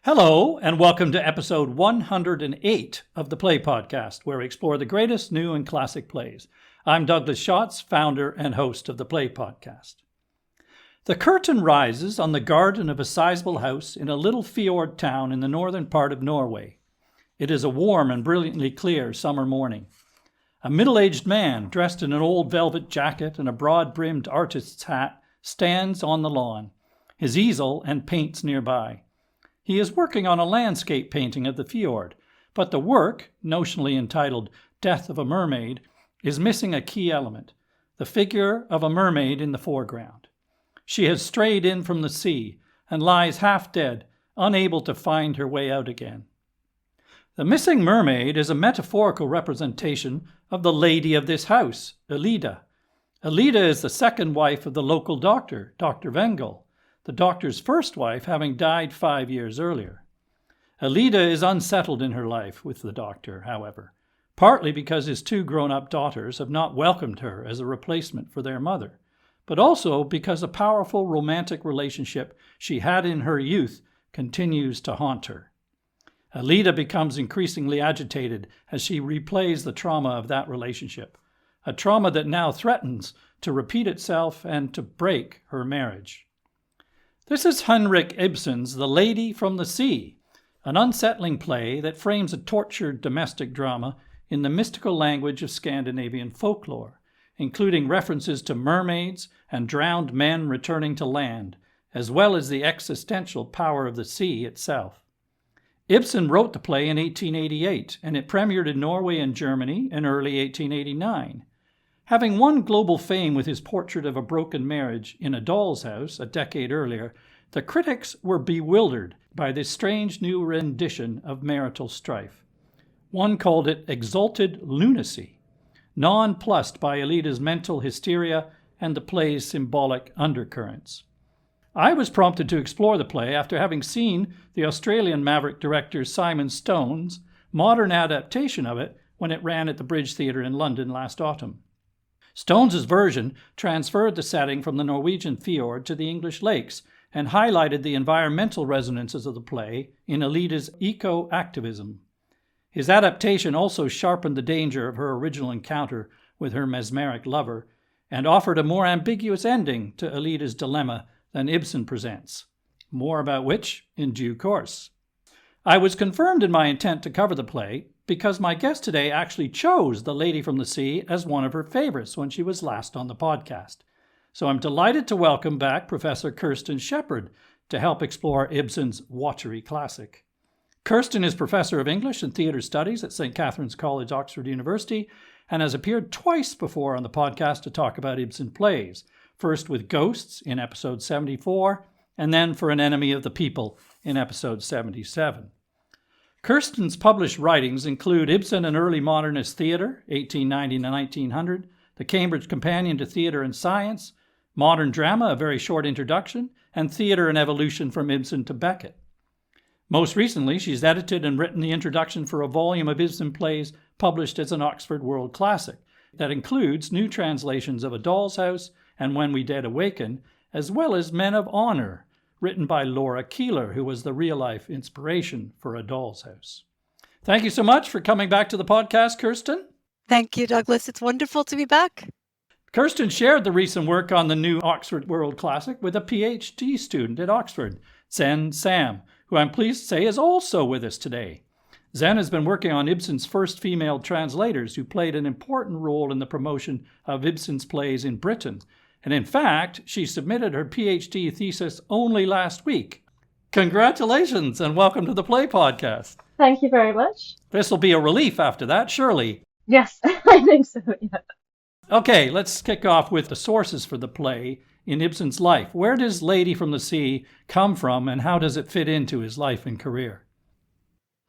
Hello, and welcome to episode 108 of the Play Podcast, where we explore the greatest new and classic plays. I'm Douglas Schatz, founder and host of the Play Podcast. The curtain rises on the garden of a sizable house in a little fjord town in the northern part of Norway. It is a warm and brilliantly clear summer morning. A middle-aged man, dressed in an old velvet jacket and a broad-brimmed artist's hat, stands on the lawn, his easel and paints nearby. He is working on a landscape painting of the fjord, but the work, notionally entitled Death of a Mermaid, is missing a key element, the figure of a mermaid in the foreground. She has strayed in from the sea and lies half dead, unable to find her way out again. The missing mermaid is a metaphorical representation of the lady of this house, Elida. Elida is the second wife of the local doctor, Dr. Wengel, the doctor's first wife having died 5 years earlier. Elida is unsettled in her life with the doctor, however, partly because his two grown-up daughters have not welcomed her as a replacement for their mother, but also because a powerful romantic relationship she had in her youth continues to haunt her. Elida becomes increasingly agitated as she replays the trauma of that relationship, a trauma that now threatens to repeat itself and to break her marriage. This is Henrik Ibsen's The Lady from the Sea, an unsettling play that frames a tortured domestic drama in the mystical language of Scandinavian folklore, including references to mermaids and drowned men returning to land, as well as the existential power of the sea itself. Ibsen wrote the play in 1888, and it premiered in Norway and Germany in early 1889. Having won global fame with his portrait of a broken marriage in A Doll's House a decade earlier, the critics were bewildered by this strange new rendition of marital strife. One called it exalted lunacy, nonplussed by Elida's mental hysteria and the play's symbolic undercurrents. I was prompted to explore the play after having seen the Australian maverick director Simon Stone's modern adaptation of it when it ran at the Bridge Theatre in London last autumn. Stone's version transferred the setting from the Norwegian fjord to the English lakes and highlighted the environmental resonances of the play in Elida's eco-activism. His adaptation also sharpened the danger of her original encounter with her mesmeric lover and offered a more ambiguous ending to Elida's dilemma than Ibsen presents, more about which in due course. I was confirmed in my intent to cover the play because my guest today actually chose The Lady from the Sea as one of her favorites when she was last on the podcast. So I'm delighted to welcome back Professor Kirsten Shepherd to help explore Ibsen's watery classic. Kirsten is Professor of English and Theatre Studies at St. Catherine's College, Oxford University, and has appeared twice before on the podcast to talk about Ibsen plays, first with Ghosts in episode 74, and then for An Enemy of the People in episode 77. Kirsten's published writings include Ibsen and Early Modernist Theatre, 1890 to 1900, The Cambridge Companion to Theatre and Science, Modern Drama, A Very Short Introduction, and Theatre and Evolution from Ibsen to Beckett. Most recently, she's edited and written the introduction for a volume of Ibsen plays published as an Oxford World Classic that includes new translations of A Doll's House and When We Dead Awaken, as well as Men of Honor, written by Laura Keeler, who was the real-life inspiration for A Doll's House. Thank you so much for coming back to the podcast, Kirsten. Thank you, Douglas. It's wonderful to be back. Kirsten shared the recent work on the new Oxford World Classic with a PhD student at Oxford, Tzen Sam, who I'm pleased to say is also with us today. Tzen has been working on Ibsen's first female translators who played an important role in the promotion of Ibsen's plays in Britain. And in fact, she submitted her PhD thesis only last week. Congratulations and welcome to the Play Podcast. Thank you very much. This will be a relief after that, surely. Yes, I think so, yeah. Okay, let's kick off with the sources for the play in Ibsen's life. Where does Lady from the Sea come from and how does it fit into his life and career?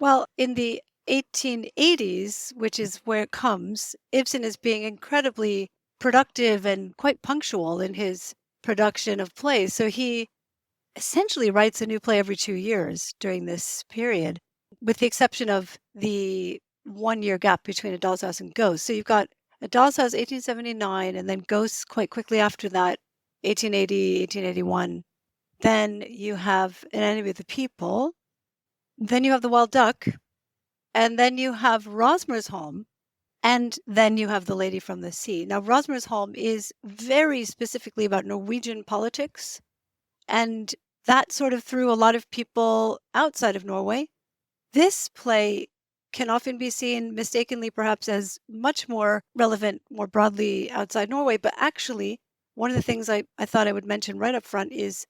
Well, in the 1880s, which is where it comes, Ibsen is being incredibly productive and quite punctual in his production of plays. So he essentially writes a new play every 2 years during this period, with the exception of the 1 year gap between A Doll's House and Ghosts. So you've got A Doll's House 1879 and then Ghosts quite quickly after that, 1880, 1881. Then you have An Enemy of the People, then you have the Wild Duck, and then you have Rosmersholm, and then you have the Lady from the Sea. Now, Rosmersholm is very specifically about Norwegian politics, and that sort of threw a lot of people outside of Norway. This play can often be seen mistakenly perhaps as much more relevant, more broadly outside Norway, but actually, one of the things I thought I would mention right up front is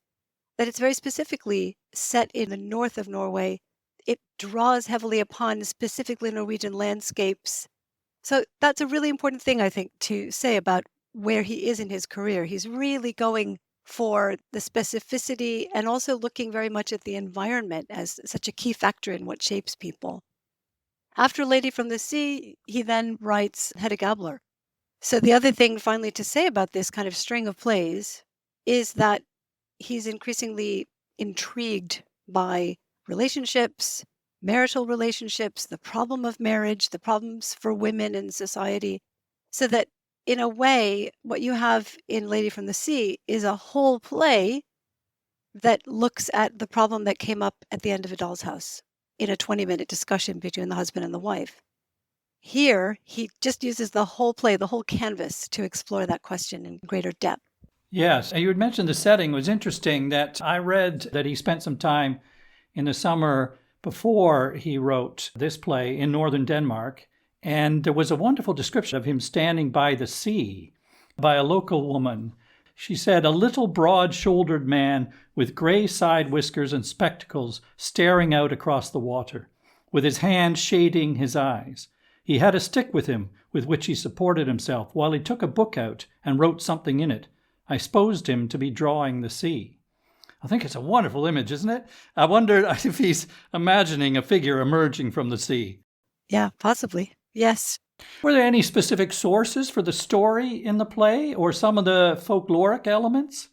that it's very specifically set in the north of Norway. It draws heavily upon specifically Norwegian landscapes. So that's a really important thing, I think, to say about where he is in his career. He's really going for the specificity and also looking very much at the environment as such a key factor in what shapes people. After Lady from the Sea, he then writes Hedda Gabler. So the other thing finally to say about this kind of string of plays is that he's increasingly intrigued by relationships, marital relationships, the problem of marriage, the problems for women in society, so that in a way, what you have in Lady from the Sea is a whole play that looks at the problem that came up at the end of A Doll's House in a 20-minute discussion between the husband and the wife. Here, he just uses the whole play, the whole canvas, to explore that question in greater depth. Yes, and you had mentioned the setting was interesting. That I read that he spent some time in the summer before he wrote this play in northern Denmark, and there was a wonderful description of him standing by the sea by a local woman. She said, "A little broad-shouldered man with gray side whiskers and spectacles staring out across the water, with his hand shading his eyes. He had a stick with him with which he supported himself while he took a book out and wrote something in it. I supposed him to be drawing the sea." I think it's a wonderful image, isn't it? I wonder if he's imagining a figure emerging from the sea. Yeah, possibly. Yes. Were there any specific sources for the story in the play or some of the folkloric elements?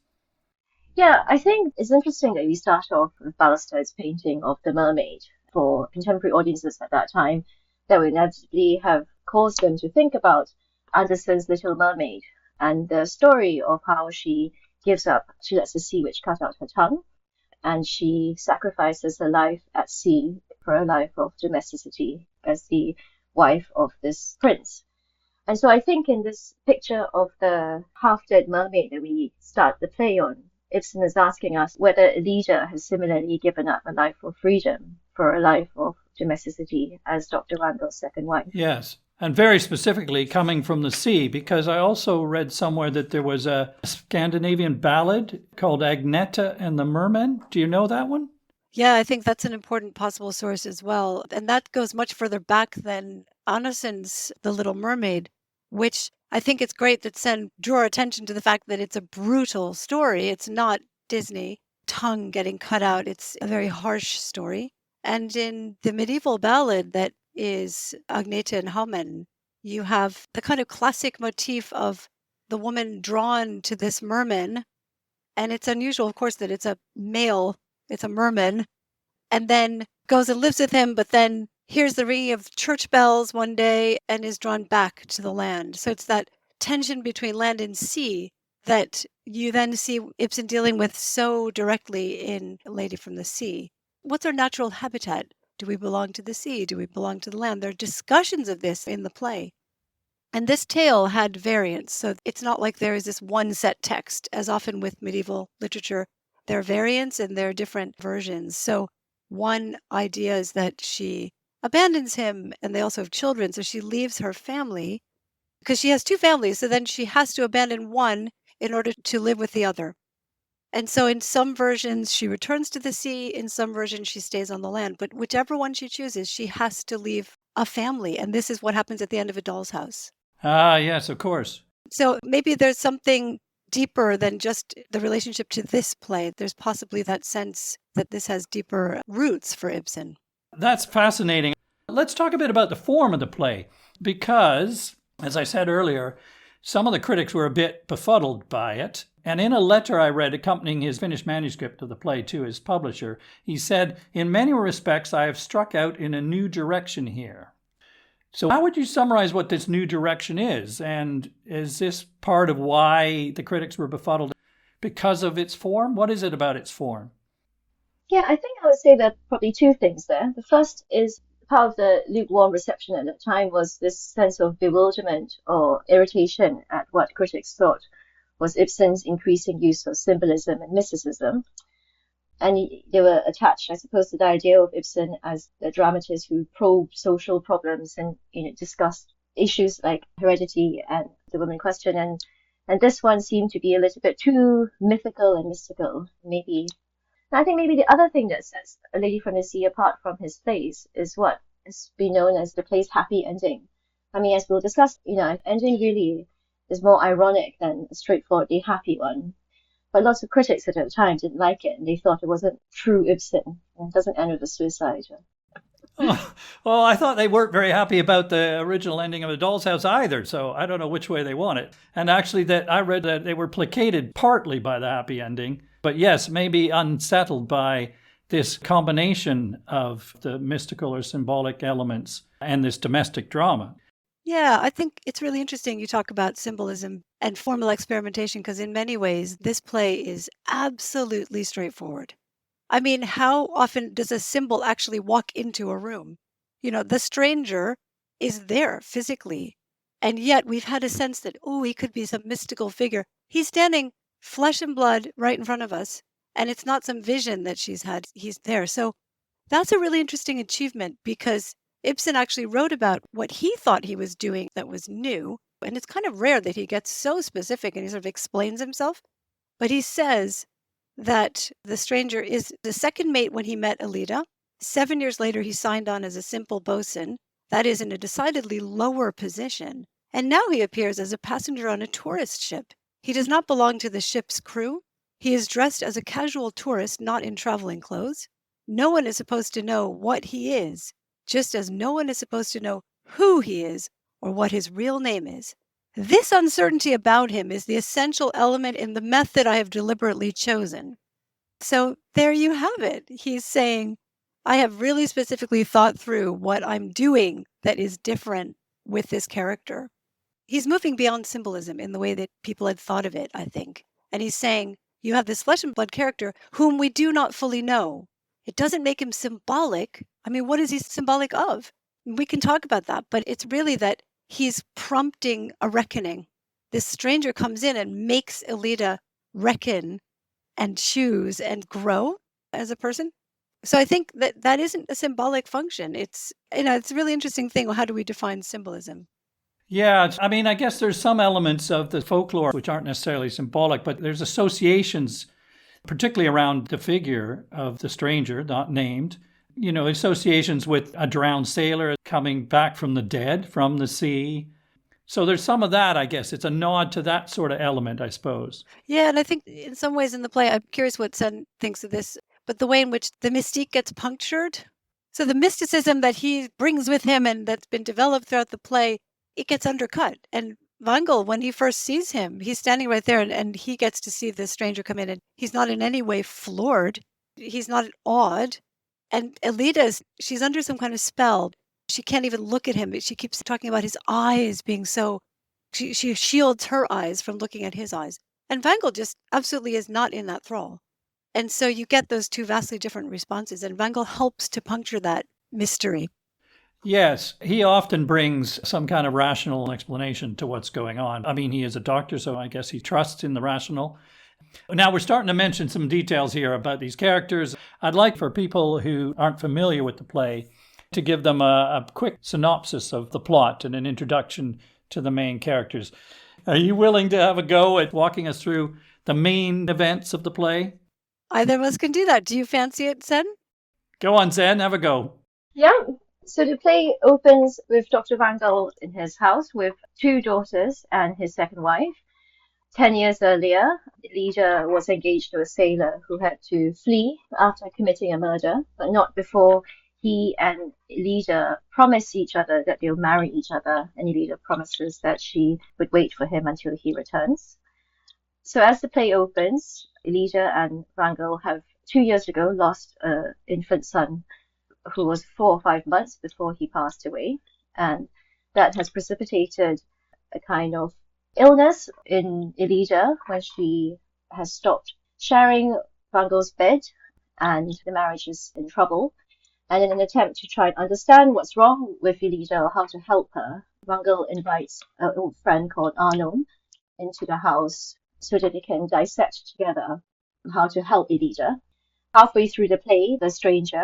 Yeah, I think it's interesting that we start off with Ballister's painting of the mermaid. For contemporary audiences at that time, that would inevitably have caused them to think about Andersen's Little Mermaid and the story of how she gives up, she lets the sea witch cut out her tongue, and she sacrifices her life at sea for a life of domesticity as the wife of this prince. And so I think in this picture of the half-dead mermaid that we start the play on, Ibsen is asking us whether a leader has similarly given up a life of freedom for a life of domesticity as Dr. Randall's second wife. Yes, and very specifically coming from the sea, because I also read somewhere that there was a Scandinavian ballad called Agneta and the Mermen. Do you know that one? Yeah, I think that's an important possible source as well. And that goes much further back than Andersen's The Little Mermaid, which I think it's great that Tzen drew our attention to the fact that it's a brutal story. It's not Disney, tongue getting cut out. It's a very harsh story. And in the medieval ballad that is Agnete and Hammen, you have the kind of classic motif of the woman drawn to this merman. And it's unusual, of course, that it's a male, it's a merman, and then goes and lives with him, but then hears the ringing of church bells one day and is drawn back to the land. So it's that tension between land and sea that you then see Ibsen dealing with so directly in Lady from the Sea. What's our natural habitat? Do we belong to the sea? Do we belong to the land? There are discussions of this in the play. And this tale had variants. So it's not like there is this one set text. As often with medieval literature, there are variants and there are different versions. So one idea is that she abandons him and they also have children. So she leaves her family because she has two families. So then she has to abandon one in order to live with the other. And so in some versions, she returns to the sea. In some versions, she stays on the land. But whichever one she chooses, she has to leave a family. And this is what happens at the end of A Doll's House. Ah, yes, of course. So maybe there's something deeper than just the relationship to this play. There's possibly that sense that this has deeper roots for Ibsen. That's fascinating. Let's talk a bit about the form of the play, because, as I said earlier, some of the critics were a bit befuddled by it. And in a letter I read accompanying his finished manuscript of the play to his publisher, he said, "In many respects, I have struck out in a new direction here." So how would you summarize what this new direction is? And is this part of why the critics were befuddled? Because of its form? What is it about its form? Yeah, I think I would say there are probably two things there. The first is part of the lukewarm reception at the time was this sense of bewilderment or irritation at what critics thought was Ibsen's increasing use of symbolism and mysticism. And they were attached, I suppose, to the idea of Ibsen as the dramatist who probed social problems and discussed issues like heredity and the woman question. And this one seemed to be a little bit too mythical and mystical, maybe. And I think maybe the other thing that sets A Lady from the Sea apart from his plays is what has been known as the play's happy ending. I mean, as we'll discuss, ending really is more ironic than a straightforwardly happy one. But lots of critics at the time didn't like it, and they thought it wasn't true Ibsen. It doesn't end with a suicide. Oh, well, I thought they weren't very happy about the original ending of The Doll's House either, so I don't know which way they want it. And actually, that I read that they were placated partly by the happy ending, but yes, maybe unsettled by this combination of the mystical or symbolic elements and this domestic drama. Yeah, I think it's really interesting you talk about symbolism and formal experimentation because in many ways, this play is absolutely straightforward. I mean, how often does a symbol actually walk into a room? The stranger is there physically, and yet we've had a sense that, he could be some mystical figure. He's standing flesh and blood right in front of us, and it's not some vision that she's had. He's there. So that's a really interesting achievement because Ibsen actually wrote about what he thought he was doing that was new. And it's kind of rare that he gets so specific and he sort of explains himself. But he says that the stranger is the second mate when he met Alida. 7 years later, he signed on as a simple bosun, that is in a decidedly lower position. And now he appears as a passenger on a tourist ship. He does not belong to the ship's crew. He is dressed as a casual tourist, not in traveling clothes. No one is supposed to know what he is, just as no one is supposed to know who he is or what his real name is. This uncertainty about him is the essential element in the method I have deliberately chosen. So there you have it. He's saying, I have really specifically thought through what I'm doing that is different with this character. He's moving beyond symbolism in the way that people had thought of it, I think. And he's saying, you have this flesh and blood character whom we do not fully know. It doesn't make him symbolic. I mean, what is he symbolic of? We can talk about that, but it's really that he's prompting a reckoning. This stranger comes in and makes Alida reckon and choose and grow as a person. So I think that isn't a symbolic function. It's a really interesting thing. How do we define symbolism? Yeah, I mean, I guess there's some elements of the folklore which aren't necessarily symbolic, but there's associations, particularly around the figure of the stranger, not named, associations with a drowned sailor coming back from the dead, from the sea. So there's some of that, I guess. It's a nod to that sort of element, I suppose. Yeah, and I think in some ways in the play, I'm curious what Tzen thinks of this, but the way in which the mystique gets punctured. So the mysticism that he brings with him and that's been developed throughout the play, it gets undercut. And Wangel, when he first sees him, he's standing right there and he gets to see this stranger come in and he's not in any way floored. He's not awed. And Alida, she's under some kind of spell. She can't even look at him. She keeps talking about his eyes being so, she shields her eyes from looking at his eyes. And Wangel just absolutely is not in that thrall. And so you get those two vastly different responses. And Wangel helps to puncture that mystery. Yes, he often brings some kind of rational explanation to what's going on. I mean, he is a doctor, so I guess he trusts in the rational. Now, we're starting to mention some details here about these characters. I'd like for people who aren't familiar with the play to give them a quick synopsis of the plot and an introduction to the main characters. Are you willing to have a go at walking us through the main events of the play? Either of us can do that. Do you fancy it, Tzen? Go on, Zen, have a go. Yeah. So the play opens with Dr. Wangel in his house with 2 daughters and his second wife. 10 years earlier, Alida was engaged to a sailor who had to flee after committing a murder, but not before he and Alida promised each other that they'll marry each other, and Alida promises that she would wait for him until he returns. So as the play opens, Alida and Wangel have 2 years ago lost an infant son who was 4 or 5 months before he passed away, and that has precipitated a kind of illness in Alida when she has stopped sharing Wangel's bed and the marriage is in trouble. And in an attempt to try and understand what's wrong with Elida or how to help her, Wangel invites an old friend called Arno into the house so that they can dissect together how to help Elida. Halfway through the play, the stranger,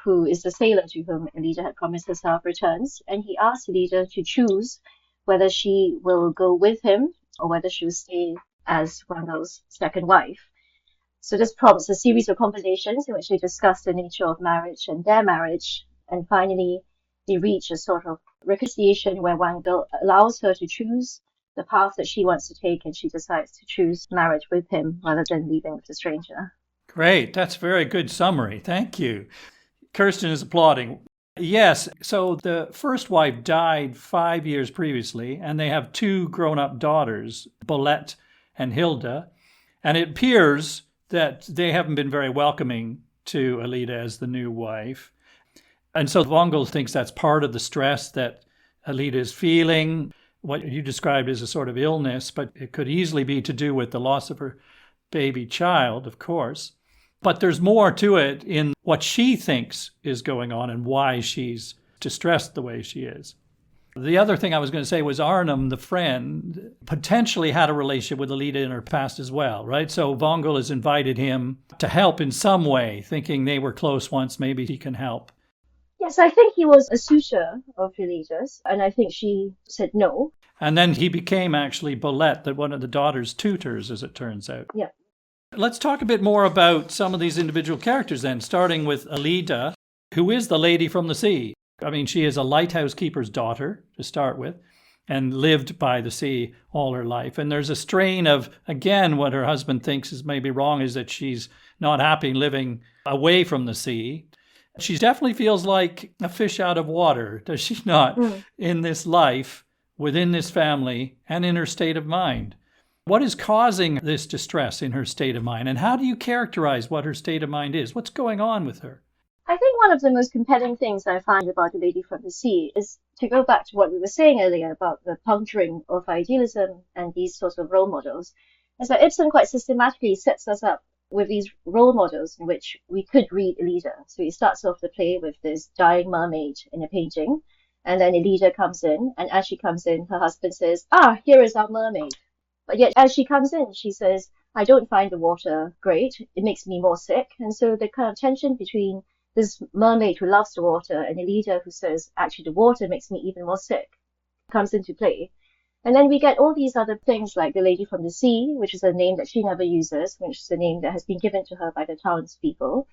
who is the sailor to whom Elida had promised herself, returns, and he asks Elida to choose whether she will go with him or whether she will stay as Wangel's second wife. So this prompts a series of conversations in which they discuss the nature of marriage and their marriage, and finally they reach a sort of reconciliation where Wangel allows her to choose the path that she wants to take, and she decides to choose marriage with him rather than leaving with the stranger. Great. That's a very good summary. Thank you. Kirsten is applauding. Yes. So the first wife died 5 years previously, and they have two grown-up daughters, Bolette and Hilda. And it appears that they haven't been very welcoming to Elida as the new wife. And so Wangel thinks that's part of the stress that Elida is feeling, what you described as a sort of illness, but it could easily be to do with the loss of her baby child, of course. But there's more to it in what she thinks is going on and why she's distressed the way she is. The other thing I was going to say was Arnhem, the friend, potentially had a relationship with Elida in her past as well, right? So Wangel has invited him to help in some way, thinking they were close once, maybe he can help. Yes, I think he was a suitor of Elida's, and I think she said no. And then he became actually Bolette, one of the daughter's tutors, as it turns out. Yeah. Let's talk a bit more about some of these individual characters then, starting with Elida, who is the lady from the sea. I mean, she is a lighthouse keeper's daughter, to start with, and lived by the sea all her life. And there's a strain of, again, what her husband thinks is maybe wrong is that she's not happy living away from the sea. She definitely feels like a fish out of water, does she not, in this life, within this family, and in her state of mind? What is causing this distress in her state of mind? And how do you characterize what her state of mind is? What's going on with her? I think one of the most compelling things I find about The Lady from the Sea is to go back to what we were saying earlier about the puncturing of idealism and these sorts of role models, is that Ibsen quite systematically sets us up with these role models in which we could read Elida. So he starts off the play with this dying mermaid in a painting, and then Elida comes in, and as she comes in, her husband says, here is our mermaid. But yet, as she comes in, she says, I don't find the water great. It makes me more sick. And so the kind of tension between this mermaid who loves the water and Elida who says, actually, the water makes me even more sick, comes into play. And then we get all these other things like The Lady from the Sea, which is a name that she never uses, which is a name that has been given to her by the townspeople.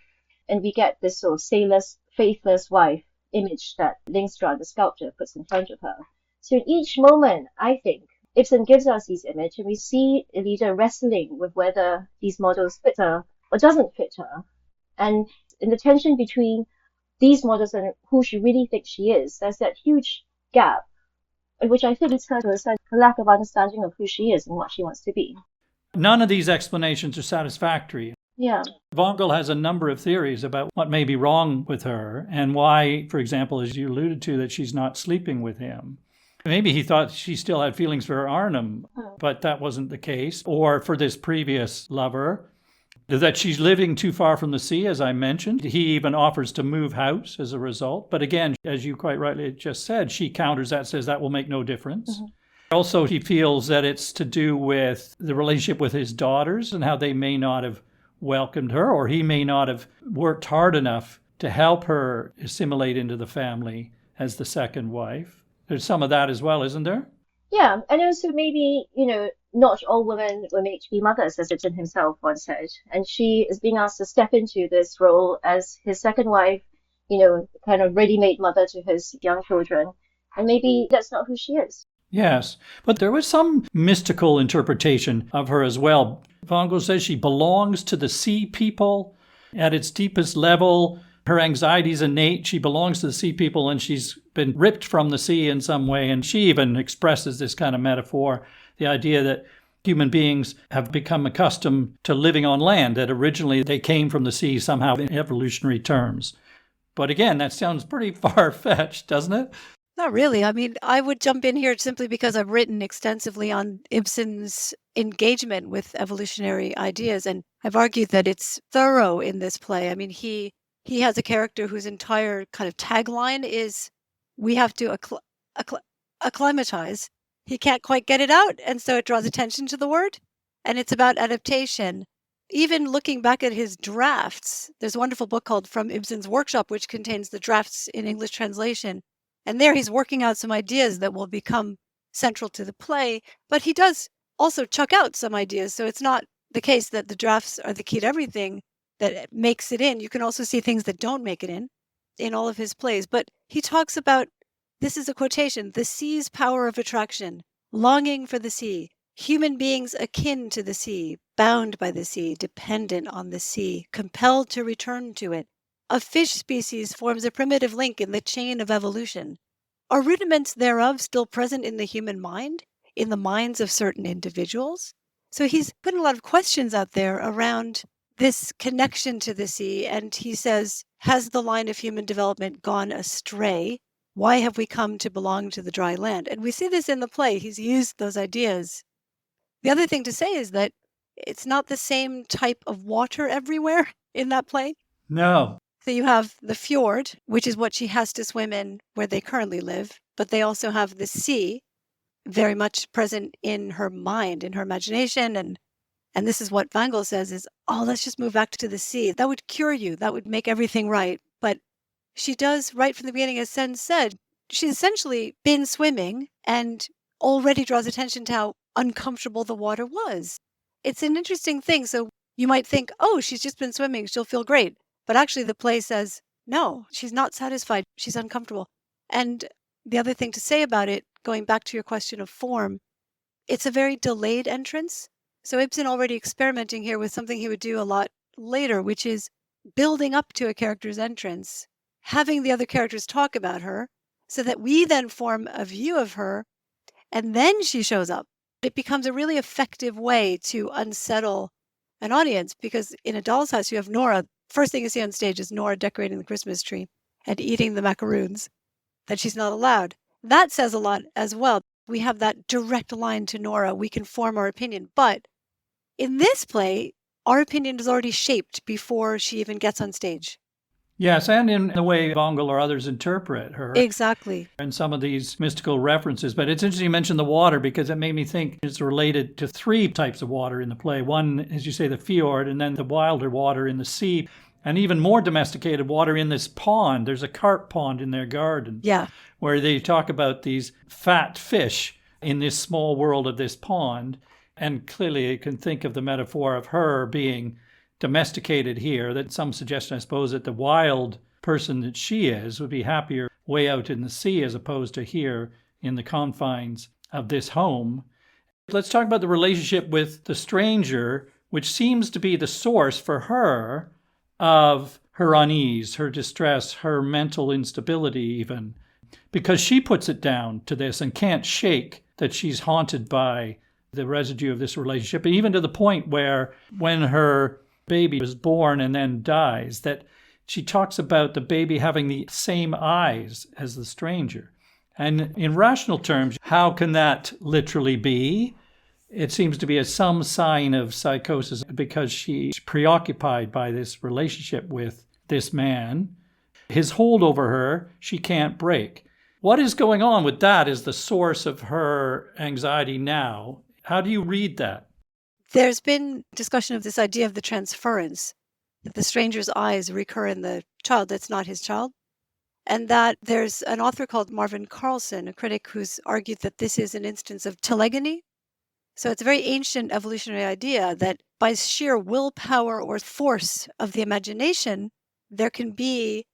And we get this sort of sailor's, faithless wife image that Lindstrand, the sculptor, puts in front of her. So in each moment, I think, Ibsen gives us these images, and we see Elida wrestling with whether these models fit her or doesn't fit her. And in the tension between these models and who she really thinks she is, there's that huge gap, which I think leads her to a lack of understanding of who she is and what she wants to be. None of these explanations are satisfactory. Yeah. Wangel has a number of theories about what may be wrong with her and why, for example, as you alluded to, that she's not sleeping with him. Maybe he thought she still had feelings for Arnhem, but that wasn't the case. Or for this previous lover, that she's living too far from the sea, as I mentioned. He even offers to move house as a result. But again, as you quite rightly just said, she counters that, says that will make no difference. Mm-hmm. Also, he feels that it's to do with the relationship with his daughters and how they may not have welcomed her, or he may not have worked hard enough to help her assimilate into the family as the second wife. There's some of that as well, isn't there? Yeah, and also maybe, not all women were made to be mothers, as Ibsen himself once said. And she is being asked to step into this role as his second wife, kind of ready-made mother to his young children. And maybe that's not who she is. Yes, but there was some mystical interpretation of her as well. Wangel says she belongs to the sea people at its deepest level. Her anxiety is innate. She belongs to the sea people and she's been ripped from the sea in some way. And she even expresses this kind of metaphor, the idea that human beings have become accustomed to living on land, that originally they came from the sea somehow in evolutionary terms. But again, that sounds pretty far-fetched, doesn't it? Not really. I mean, I would jump in here simply because I've written extensively on Ibsen's engagement with evolutionary ideas, and I've argued that it's thorough in this play. I mean, he has a character whose entire kind of tagline is, "We have to acclimatize." He can't quite get it out, and so it draws attention to the word, and it's about adaptation. Even looking back at his drafts, there's a wonderful book called From Ibsen's Workshop, which contains the drafts in English translation. And there he's working out some ideas that will become central to the play, but he does also chuck out some ideas. So it's not the case that the drafts are the key to everything that makes it in. You can also see things that don't make it in all of his plays. But he talks about, this is a quotation, the sea's power of attraction, longing for the sea, human beings akin to the sea, bound by the sea, dependent on the sea, compelled to return to it. A fish species forms a primitive link in the chain of evolution. Are rudiments thereof still present in the human mind, in the minds of certain individuals? So he's putting a lot of questions out there around this connection to the sea. And he says, has the line of human development gone astray? Why have we come to belong to the dry land? And we see this in the play. He's used those ideas. The other thing to say is that it's not the same type of water everywhere in that play. No. So you have the fjord, which is what she has to swim in where they currently live, but they also have the sea very much present in her mind, in her imagination. And this is what Vangel says is, oh, let's just move back to the sea. That would cure you. That would make everything right. But she does, right from the beginning, as Tzen said, she's essentially been swimming and already draws attention to how uncomfortable the water was. It's an interesting thing. So you might think, oh, she's just been swimming, she'll feel great. But actually the play says, no, she's not satisfied. She's uncomfortable. And the other thing to say about it, going back to your question of form, it's a very delayed entrance. So Ibsen already experimenting here with something he would do a lot later, which is building up to a character's entrance, having the other characters talk about her so that we then form a view of her, and then she shows up. It becomes a really effective way to unsettle an audience, because in A Doll's House, you have Nora. First thing you see on stage is Nora decorating the Christmas tree and eating the macaroons that she's not allowed. That says a lot as well. We have that direct line to Nora. We can form our opinion. But in this play, our opinion is already shaped before she even gets on stage. Yes, and in the way Vangel or others interpret her. Exactly. And some of these mystical references. But it's interesting you mentioned the water, because it made me think it's related to three types of water in the play. One, as you say, the fjord, and then the wilder water in the sea, and even more domesticated water in this pond. There's a carp pond in their garden. Yeah. Where they talk about these fat fish in this small world of this pond. And clearly you can think of the metaphor of her being domesticated here, that some suggestion, I suppose, that the wild person that she is would be happier way out in the sea as opposed to here in the confines of this home. Let's talk about the relationship with the stranger, which seems to be the source for her of her unease, her distress, her mental instability even, because she puts it down to this and can't shake that she's haunted by the residue of this relationship, and even to the point where when her baby was born and then dies, that she talks about the baby having the same eyes as the stranger. And in rational terms, how can that literally be? It seems to be some sign of psychosis, because she's preoccupied by this relationship with this man. His hold over her, she can't break. What is going on with that is the source of her anxiety now. How do you read that? There's been discussion of this idea of the transference, that the stranger's eyes recur in the child that's not his child. And that there's an author called Marvin Carlson, a critic, who's argued that this is an instance of telegony. So it's a very ancient evolutionary idea that by sheer willpower or force of the imagination, there can be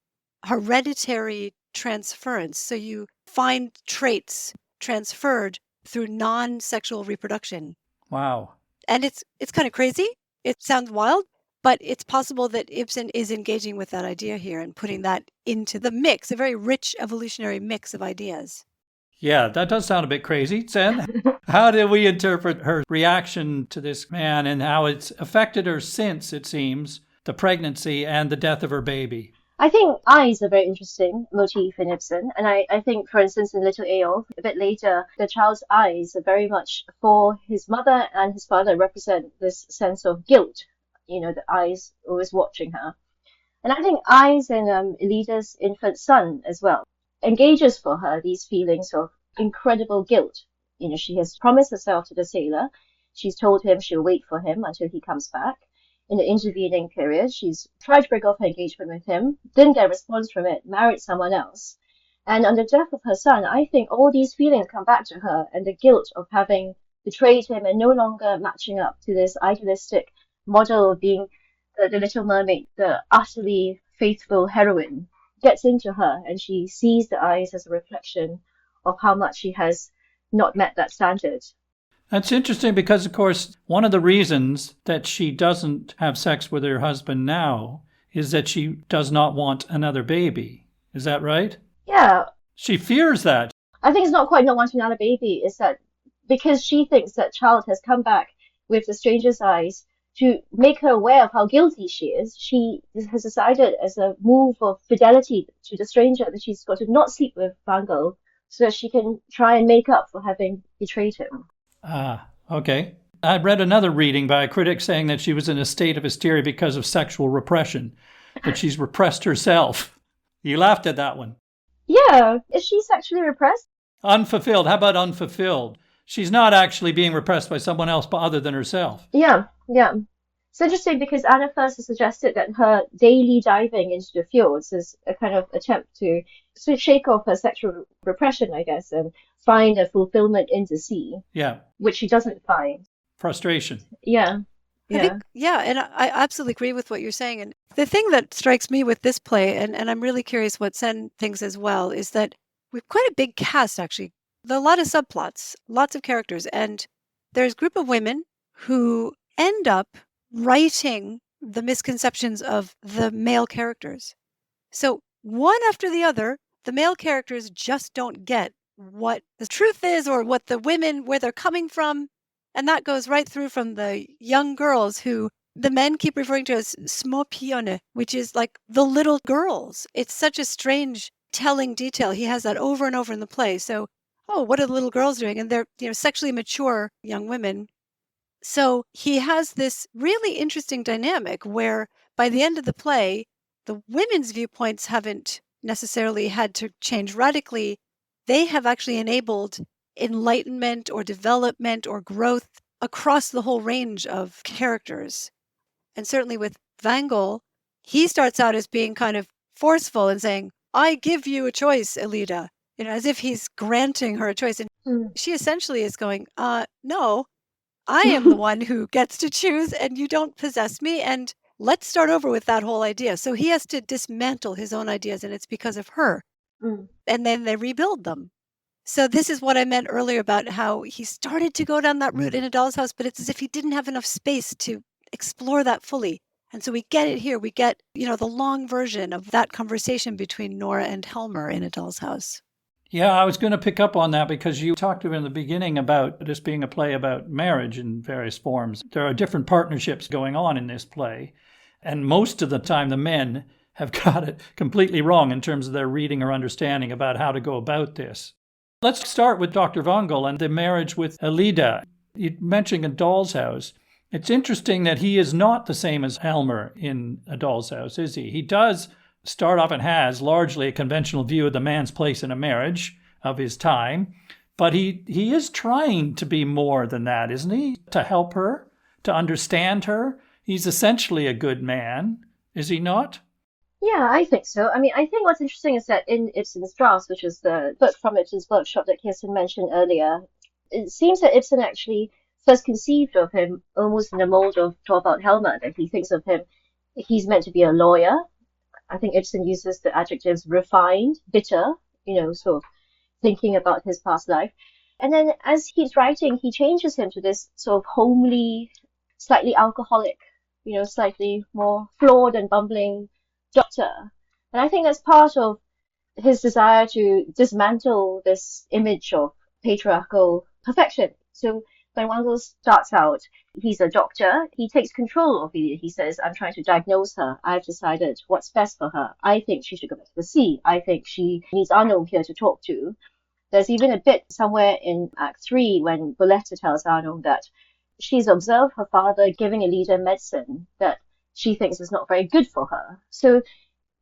hereditary transference. So you find traits transferred through non-sexual reproduction. Wow. And it's kind of crazy. It sounds wild, but it's possible that Ibsen is engaging with that idea here and putting that into the mix, a very rich evolutionary mix of ideas. Yeah, that does sound a bit crazy. Tzen, how do we interpret her reaction to this man and how it's affected her since, it seems, the pregnancy and the death of her baby? I think eye is a very interesting motif in Ibsen. And I think, for instance, in Little Eyolf, a bit later, the child's eyes are very much for his mother and his father represent this sense of guilt. The eyes always watching her. And I think eyes in Elida's infant son as well engages for her these feelings of incredible guilt. She has promised herself to the sailor. She's told him she'll wait for him until he comes back. In the intervening period, she's tried to break off her engagement with him, didn't get a response from it, married someone else. And on the death of her son, I think all these feelings come back to her and the guilt of having betrayed him and no longer matching up to this idealistic model of being the Little Mermaid, the utterly faithful heroine, gets into her and she sees the eyes as a reflection of how much she has not met that standard. That's interesting because, of course, one of the reasons that she doesn't have sex with her husband now is that she does not want another baby. Is that right? Yeah. She fears that. I think it's not quite not wanting another baby. It's that because she thinks that child has come back with the stranger's eyes to make her aware of how guilty she is, she has decided as a move of fidelity to the stranger that she's got to not sleep with Vangel so that she can try and make up for having betrayed him. Ah, okay. I read another reading by a critic saying that she was in a state of hysteria because of sexual repression, that she's repressed herself. You laughed at that one. Yeah. Is she sexually repressed? Unfulfilled. How about unfulfilled? She's not actually being repressed by someone else but other than herself. Yeah. It's interesting because Anna first suggested that her daily diving into the fjords is a kind of attempt to sort of shake off her sexual repression, I guess, and find a fulfillment in the sea. Yeah. Which she doesn't find. Frustration. Yeah. And I absolutely agree with what you're saying. And the thing that strikes me with this play, and I'm really curious what Tzen thinks as well, is that we've quite a big cast, actually. There are a lot of subplots, lots of characters, and there's a group of women who end up writing the misconceptions of the male characters. So one after the other, the male characters just don't get what the truth is or what the women, where they're coming from. And that goes right through from the young girls who the men keep referring to as små pionne, which is like the little girls. It's such a strange telling detail. He has that over and over in the play. So, what are the little girls doing? And they're, sexually mature young women. So he has this really interesting dynamic where by the end of the play, the women's viewpoints haven't necessarily had to change radically. They have actually enabled enlightenment or development or growth across the whole range of characters. And certainly with Vangel, he starts out as being kind of forceful and saying, I give you a choice, Elida, as if he's granting her a choice. And she essentially is going, no, I am the one who gets to choose and you don't possess me. And let's start over with that whole idea. So he has to dismantle his own ideas and it's because of her. And then they rebuild them. So this is what I meant earlier about how he started to go down that route in A Doll's House, but it's as if he didn't have enough space to explore that fully. And so we get it here. We get, the long version of that conversation between Nora and Helmer in A Doll's House. Yeah, I was going to pick up on that because you talked in the beginning about this being a play about marriage in various forms. There are different partnerships going on in this play. And most of the time, the men have got it completely wrong in terms of their reading or understanding about how to go about this. Let's start with Dr. Vangel and the marriage with Elida. You mentioned A Doll's House. It's interesting that he is not the same as Helmer in A Doll's House, is he? He does start off and has largely a conventional view of the man's place in a marriage of his time, but he is trying to be more than that, isn't he? To help her, to understand her. He's essentially a good man, is he not? Yeah, I think so. I mean, I think what's interesting is that in Ibsen's Drafts, which is the book from Ibsen's workshop that Kirsten mentioned earlier, it seems that Ibsen actually first conceived of him almost in the mold of Torvald Helmer, that he thinks of him, he's meant to be a lawyer. I think Ibsen uses the adjectives refined, bitter, sort of thinking about his past life. And then as he's writing, he changes him to this sort of homely, slightly alcoholic, slightly more flawed and bumbling doctor. And I think that's part of his desire to dismantle this image of patriarchal perfection. So When Wangel starts out, he's a doctor. He takes control of it. He says, I'm trying to diagnose her. I've decided what's best for her. I think she should go back to the sea. I think she needs Arnold here to talk to. There's even a bit somewhere in Act 3 when Boletta tells Arnold that she's observed her father giving Alida medicine that she thinks is not very good for her. So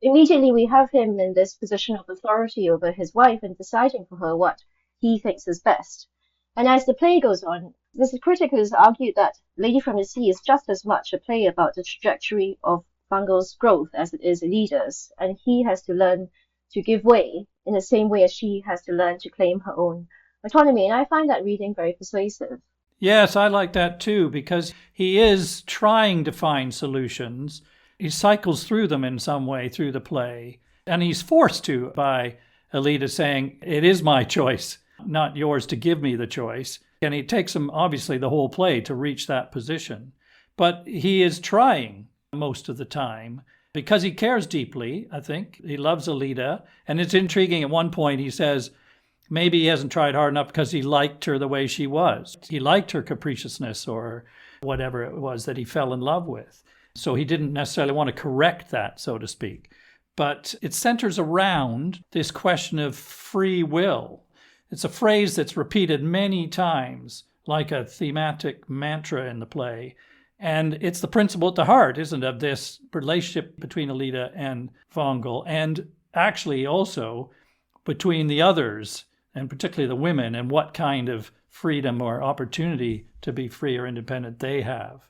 immediately we have him in this position of authority over his wife and deciding for her what he thinks is best. And as the play goes on, there's a critic who's argued that Lady from the Sea is just as much a play about the trajectory of Wangel's growth as it is Alida's, and he has to learn to give way in the same way as she has to learn to claim her own autonomy. And I find that reading very persuasive. Yes, I like that too, because he is trying to find solutions. He cycles through them in some way through the play, and he's forced to by Alida saying, it is my choice, not yours to give me the choice. And it takes him, obviously, the whole play to reach that position. But he is trying most of the time because he cares deeply, I think. He loves Alida. And it's intriguing. At one point, he says, maybe he hasn't tried hard enough because he liked her the way she was. He liked her capriciousness or whatever it was that he fell in love with. So he didn't necessarily want to correct that, so to speak. But it centers around this question of free will. It's a phrase that's repeated many times, like a thematic mantra in the play. And it's the principle at the heart, isn't it, of this relationship between Alida and Wangel, and actually also between the others, and particularly the women, and what kind of freedom or opportunity to be free or independent they have.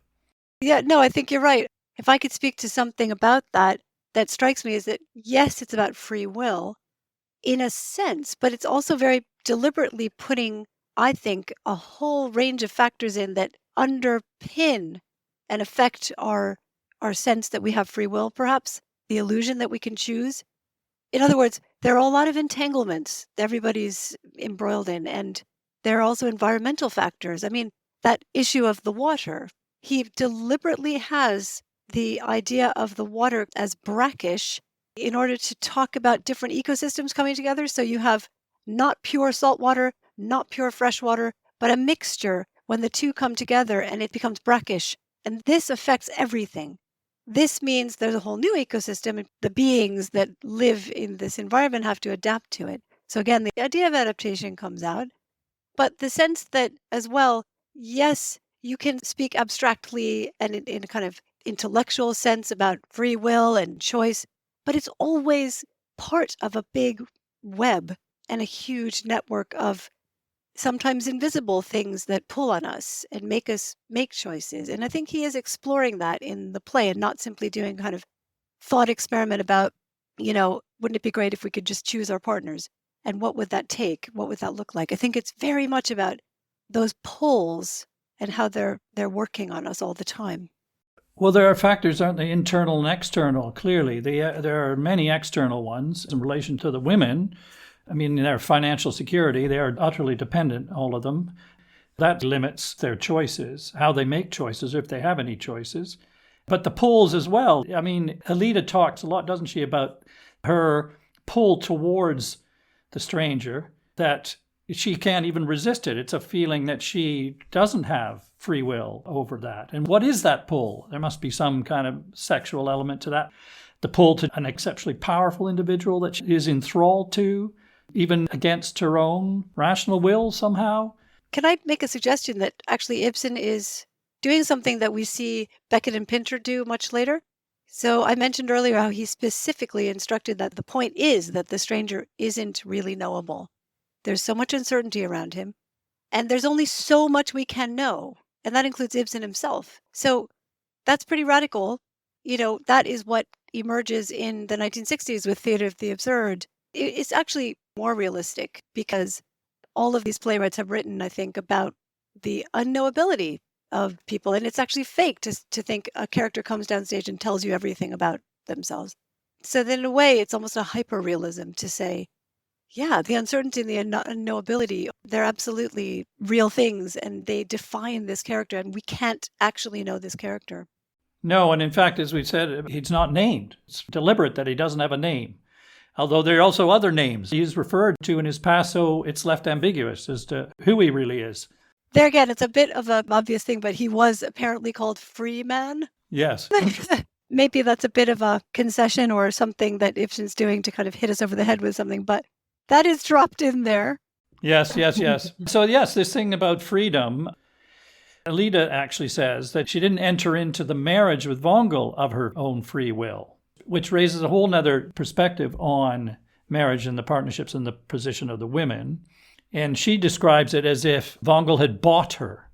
Yeah, no, I think you're right. If I could speak to something about that strikes me is that, yes, it's about free will in a sense, but it's also very deliberately putting, I think, a whole range of factors in that underpin and affect our sense that we have free will, perhaps, the illusion that we can choose. In other words, there are a lot of entanglements that everybody's embroiled in, and there are also environmental factors. I mean, that issue of the water, he deliberately has the idea of the water as brackish in order to talk about different ecosystems coming together. So you have not pure salt water, not pure fresh water, but a mixture when the two come together and it becomes brackish. And this affects everything. This means there's a whole new ecosystem, and the beings that live in this environment have to adapt to it. So again, the idea of adaptation comes out, but the sense that as well, yes, you can speak abstractly and in a kind of intellectual sense about free will and choice, but it's always part of a big web and a huge network of sometimes invisible things that pull on us and make us make choices. And I think he is exploring that in the play and not simply doing kind of thought experiment about, wouldn't it be great if we could just choose our partners? And what would that take? What would that look like? I think it's very much about those pulls and how they're working on us all the time. Well, there are factors, aren't they, internal and external, clearly. There are many external ones in relation to the women. I mean, their financial security, they are utterly dependent, all of them. That limits their choices, how they make choices, if they have any choices. But the pulls as well. I mean, Alida talks a lot, doesn't she, about her pull towards the stranger, that she can't even resist it. It's a feeling that she doesn't have free will over that. And what is that pull? There must be some kind of sexual element to that. The pull to an exceptionally powerful individual that she is enthralled to, even against her own rational will somehow. Can I make a suggestion that actually Ibsen is doing something that we see Beckett and Pinter do much later? So I mentioned earlier how he specifically instructed that the point is that the stranger isn't really knowable. There's so much uncertainty around him, and there's only so much we can know, and that includes Ibsen himself. So that's pretty radical. That is what emerges in the 1960s with Theatre of the Absurd. It's actually more realistic because all of these playwrights have written, I think, about the unknowability of people. And it's actually fake to think a character comes down stage and tells you everything about themselves. So then in a way, it's almost a hyper-realism to say, yeah, the uncertainty and the unknowability, they're absolutely real things and they define this character and we can't actually know this character. No, and in fact, as we said, he's not named. It's deliberate that he doesn't have a name. Although there are also other names he's referred to in his past, so it's left ambiguous as to who he really is. There again, it's a bit of an obvious thing, but he was apparently called Freeman. Yes. Maybe that's a bit of a concession or something that Ibsen's doing to kind of hit us over the head with something, but that is dropped in there. Yes. So yes, this thing about freedom, Alida actually says that she didn't enter into the marriage with Vongel of her own free will, which raises a whole nother perspective on marriage and the partnerships and the position of the women. And she describes it as if Vongel had bought her.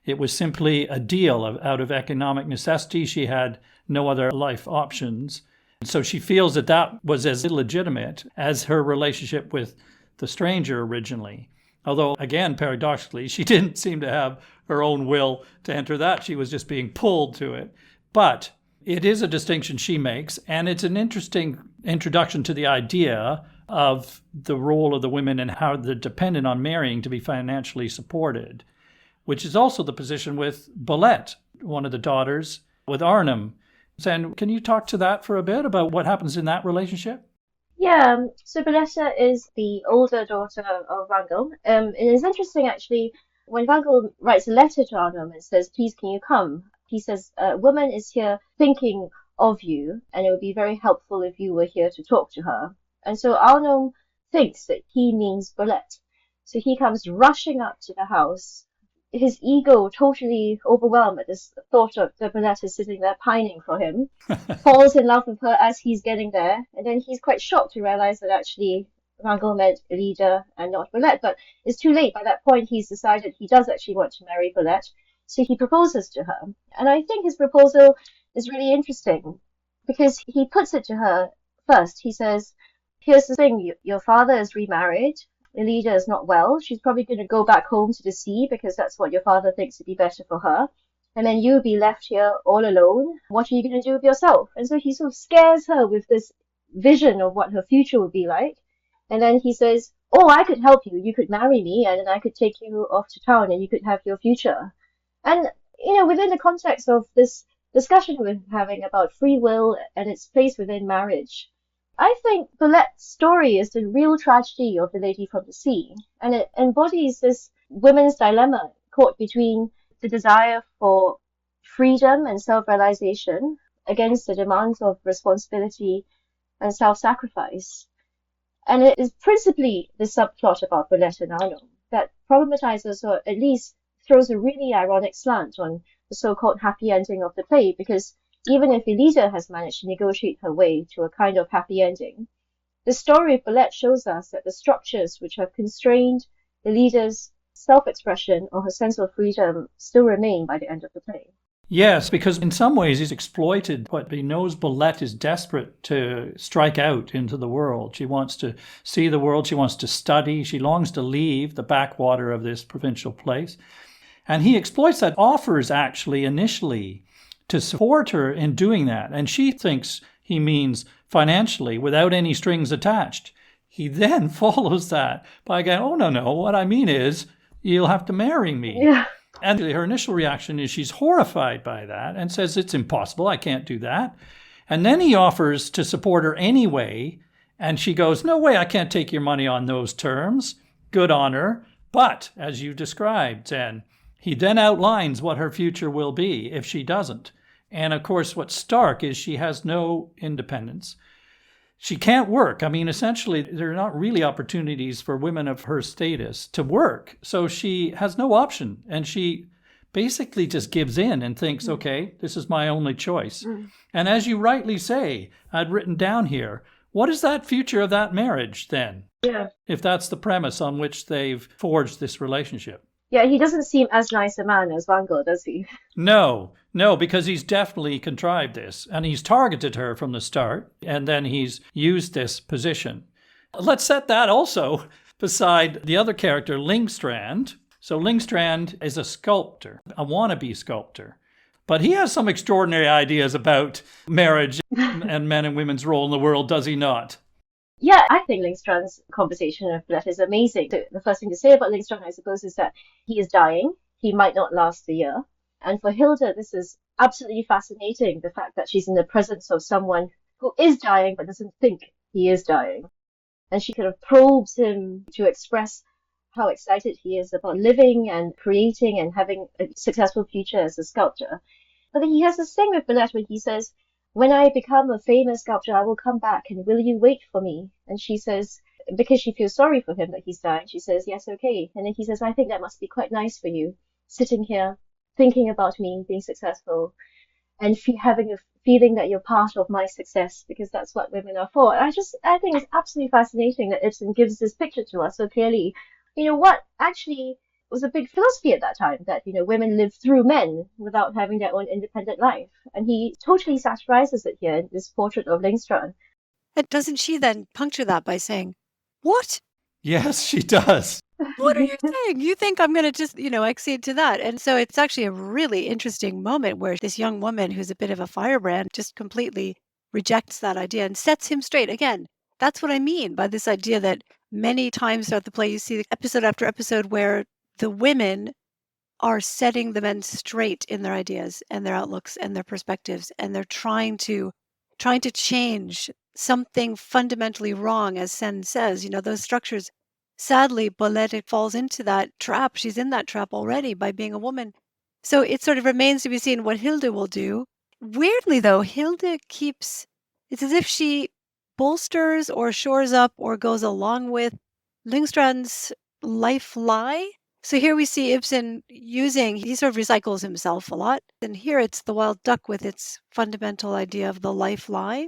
It was simply a deal out of economic necessity. She had no other life options. So she feels that that was as illegitimate as her relationship with the stranger originally. Although, again, paradoxically, she didn't seem to have her own will to enter that. She was just being pulled to it. But it is a distinction she makes, and it's an interesting introduction to the idea of the role of the women and how they're dependent on marrying to be financially supported, which is also the position with Bolette, one of the daughters, with Arnhem. Tzen, can you talk to that for a bit about what happens in that relationship? Yeah, so Bolette is the older daughter of Vongel. It is interesting, actually, when Vongel writes a letter to Arnhem and says, please, can you come? He says, a woman is here thinking of you, and it would be very helpful if you were here to talk to her. And so Arnhem thinks that he means Bolette. So he comes rushing up to the house, his ego totally overwhelmed at this thought of the Bolette is sitting there pining for him, falls in love with her as he's getting there, and then he's quite shocked to realize that actually Vongel meant Alida and not Bolette. But it's too late. By that point, he's decided he does actually want to marry Bolette, so he proposes to her. And I think his proposal is really interesting because he puts it to her first. He says, here's the thing, your father is remarried. Alida is not well. She's probably going to go back home to the sea because that's what your father thinks would be better for her. And then you'll be left here all alone. What are you going to do with yourself? And so he sort of scares her with this vision of what her future would be like. And then he says, oh, I could help you. You could marry me and then I could take you off to town and you could have your future. And, within the context of this discussion we're having about free will and its place within marriage, I think Bolette's story is the real tragedy of the Lady from the Sea, and it embodies this women's dilemma caught between the desire for freedom and self-realization against the demands of responsibility and self-sacrifice. And it is principally the subplot about Bolette and Arnhem that problematizes, or at least throws a really ironic slant on the so-called happy ending of the play, because even if Alida has managed to negotiate her way to a kind of happy ending, the story of Bolette shows us that the structures which have constrained Alida's self-expression or her sense of freedom still remain by the end of the play. Yes, because in some ways he's exploited what he knows Bolette is desperate to strike out into the world. She wants to see the world, she wants to study, she longs to leave the backwater of this provincial place. And he exploits that, offers actually initially to support her in doing that. And she thinks he means financially without any strings attached. He then follows that by going, oh, no, what I mean is you'll have to marry me. Yeah. And her initial reaction is she's horrified by that and says, it's impossible, I can't do that. And then he offers to support her anyway. And she goes, no way, I can't take your money on those terms. Good on her. But as you described, Tzen, he then outlines what her future will be if she doesn't. And of course, what's stark is she has no independence. She can't work. I mean, essentially, there are not really opportunities for women of her status to work. So she has no option. And she basically just gives in and thinks, okay, this is my only choice. And as you rightly say, I'd written down here, what is that future of that marriage then? Yeah. If that's the premise on which they've forged this relationship. Yeah, he doesn't seem as nice a man as Vongel, does he? No, because he's definitely contrived this, and he's targeted her from the start, and then he's used this position. Let's set that also beside the other character, Lyngstrand. So Lyngstrand is a sculptor, a wannabe sculptor, but he has some extraordinary ideas about marriage and men and women's role in the world, does he not? Yeah, I think Lyngstrand's conversation of Bolette is amazing. The first thing to say about Lyngstrand, I suppose, is that he is dying. He might not last a year. And for Hilda, this is absolutely fascinating, the fact that she's in the presence of someone who is dying but doesn't think he is dying. And she kind of probes him to express how excited he is about living and creating and having a successful future as a sculptor. But then he has this thing with Belette when he says, when I become a famous sculptor, I will come back and will you wait for me? And she says, because she feels sorry for him that he's dying, she says, yes, okay. And then he says, I think that must be quite nice for you, sitting here, thinking about me being successful and having a feeling that you're part of my success, because that's what women are for. And I think it's absolutely fascinating that Ibsen gives this picture to us so clearly. What actually was a big philosophy at that time, that, women live through men without having their own independent life. And he totally satirizes it here in this portrait of Lyngstrand. And doesn't she then puncture that by saying, what? Yes, she does. What are you saying? You think I'm going to just, accede to that? And so it's actually a really interesting moment where this young woman who's a bit of a firebrand just completely rejects that idea and sets him straight. Again, that's what I mean by this idea that many times throughout the play, you see episode after episode where the women are setting the men straight in their ideas and their outlooks and their perspectives, and they're trying to change something fundamentally wrong, as Tzen says, those structures. Sadly, Bolette falls into that trap. She's in that trap already by being a woman. So it sort of remains to be seen what Hilde will do. Weirdly, though, Hilde it's as if she bolsters or shores up or goes along with Lyngstrand's life lie. So here we see Ibsen he sort of recycles himself a lot. And here it's the wild duck with its fundamental idea of the life lie.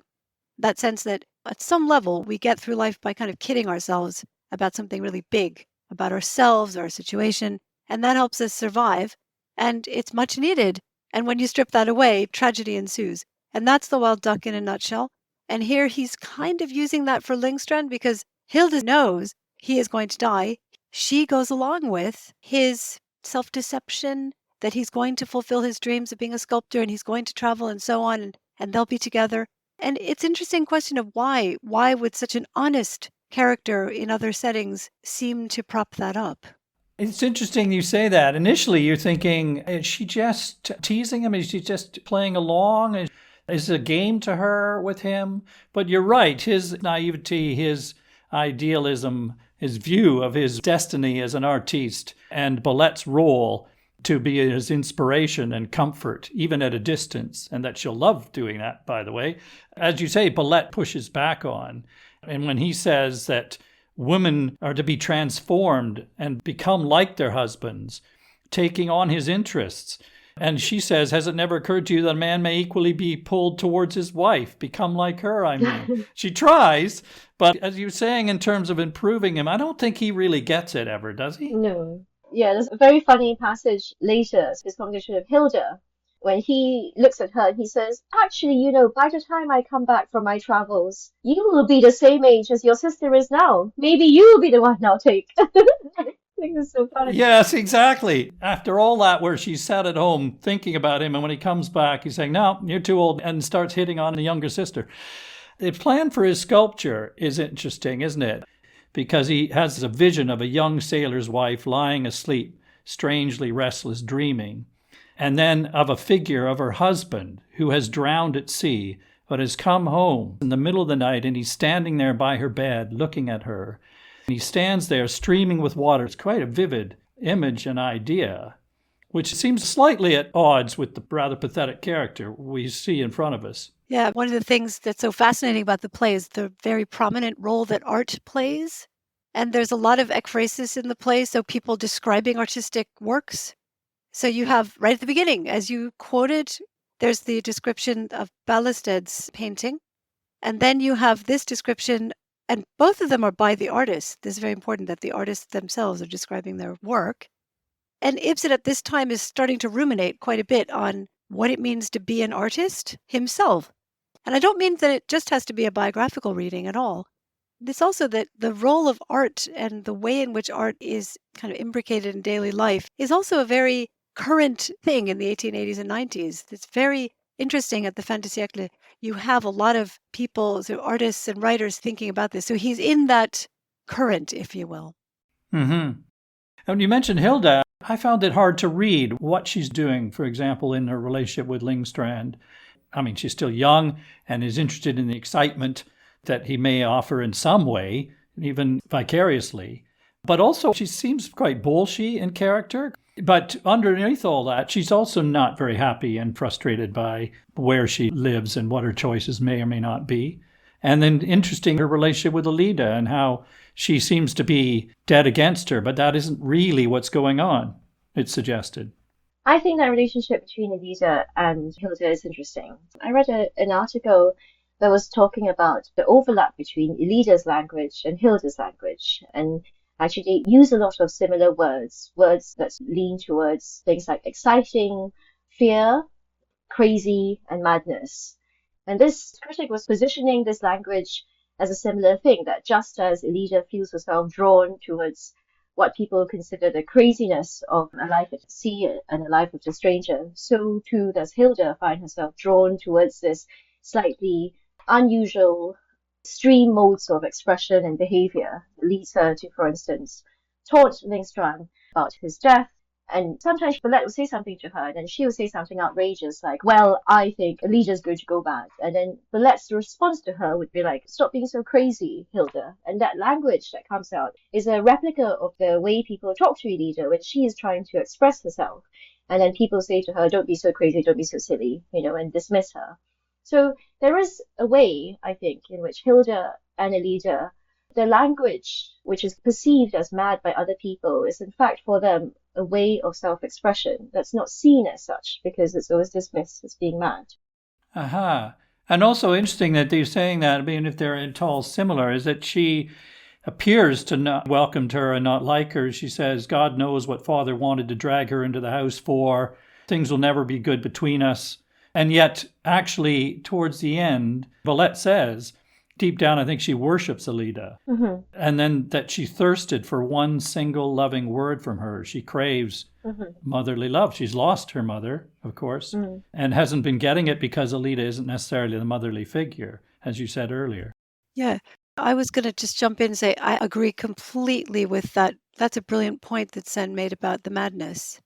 That sense that at some level we get through life by kind of kidding ourselves about something really big, about ourselves or our situation, and that helps us survive. And it's much needed. And when you strip that away, tragedy ensues. And that's the wild duck in a nutshell. And here he's kind of using that for Lyngstrand because Hilde knows he is going to die. She goes along with his self-deception that he's going to fulfill his dreams of being a sculptor and he's going to travel and so on, and they'll be together. And it's an interesting question of why would such an honest character in other settings seem to prop that up? It's interesting you say that. Initially, you're thinking, is she just teasing him? Is she just playing along? Is it a game to her with him? But you're right. His naivety, his idealism, his view of his destiny as an artiste, and Bolette's role to be his inspiration and comfort, even at a distance, and that she'll love doing that, by the way. As you say, Bolette pushes back on. And when he says that women are to be transformed and become like their husbands, taking on his interests. And she says, has it never occurred to you that a man may equally be pulled towards his wife, become like her, I mean? She tries, but as you're saying, in terms of improving him, I don't think he really gets it ever, does he? No. Yeah, there's a very funny passage later, his conversation with Hilda, when he looks at her and he says, actually, by the time I come back from my travels, you will be the same age as your sister is now. Maybe you will be the one I'll take. I think it's so funny. Yes, exactly. After all that, where she's sat at home thinking about him, and when he comes back, he's saying, no, you're too old, and starts hitting on the younger sister. The plan for his sculpture is interesting, isn't it? Because he has a vision of a young sailor's wife lying asleep, strangely restless, dreaming, and then of a figure of her husband who has drowned at sea, but has come home in the middle of the night, and he's standing there by her bed looking at her. And he stands there streaming with water. It's quite a vivid image and idea, which seems slightly at odds with the rather pathetic character we see in front of us. Yeah, one of the things that's so fascinating about the play is the very prominent role that art plays. And there's a lot of ekphrasis in the play, so people describing artistic works. So you have, right at the beginning, as you quoted, there's the description of Ballested's painting. And then you have this description, and both of them are by the artist. This is very important that the artists themselves are describing their work. And Ibsen at this time is starting to ruminate quite a bit on what it means to be an artist himself. And I don't mean that it just has to be a biographical reading at all. It's also that the role of art and the way in which art is kind of imbricated in daily life is also a very current thing in the 1880s and 90s. It's very interesting at the Fin de siècle. You have a lot of people, so artists and writers thinking about this. So he's in that current, if you will. Mm-hmm. And you mentioned Hilda. I found it hard to read what she's doing, for example, in her relationship with Lyngstrand. I mean, she's still young and is interested in the excitement that he may offer in some way, even vicariously. But also, she seems quite bolshy in character. But underneath all that, she's also not very happy and frustrated by where she lives and what her choices may or may not be. And then interesting, her relationship with Alida and how she seems to be dead against her, but that isn't really what's going on, it's suggested. I think that relationship between Alida and Hilda is interesting. I read an article that was talking about the overlap between Elida's language and Hilda's language. And actually they use a lot of similar words that lean towards things like exciting, fear, crazy, and madness. And this critic was positioning this language as a similar thing, that just as Elida feels herself drawn towards what people consider the craziness of a life at sea and a life with a stranger, so too does Hilda find herself drawn towards this slightly unusual extreme modes of expression and behavior. It leads her to, for instance, taunt Lingstrand about his death. And sometimes Villette will say something to her, and then she will say something outrageous like, well, I think Elida's going to go bad. And then Villette's response to her would be like, stop being so crazy, Hilda. And that language that comes out is a replica of the way people talk to Elida when she is trying to express herself. And then people say to her, don't be so crazy, don't be so silly, and dismiss her. So there is a way, I think, in which Hilda and Elida, the language which is perceived as mad by other people is in fact for them a way of self-expression that's not seen as such because it's always dismissed as being mad. Aha. And also interesting that they're saying that, I mean, if they're at all similar, is that she appears to not welcome her and not like her. She says, God knows what Father wanted to drag her into the house for. Things will never be good between us. And yet, actually, towards the end, Villette says, deep down, I think she worships Elida. Mm-hmm. And then that she thirsted for one single loving word from her. She craves motherly love. She's lost her mother, of course, and hasn't been getting it because Elida isn't necessarily the motherly figure, as you said earlier. Yeah, I was going to just jump in and say I agree completely with that. That's a brilliant point that Tzen made about the madness,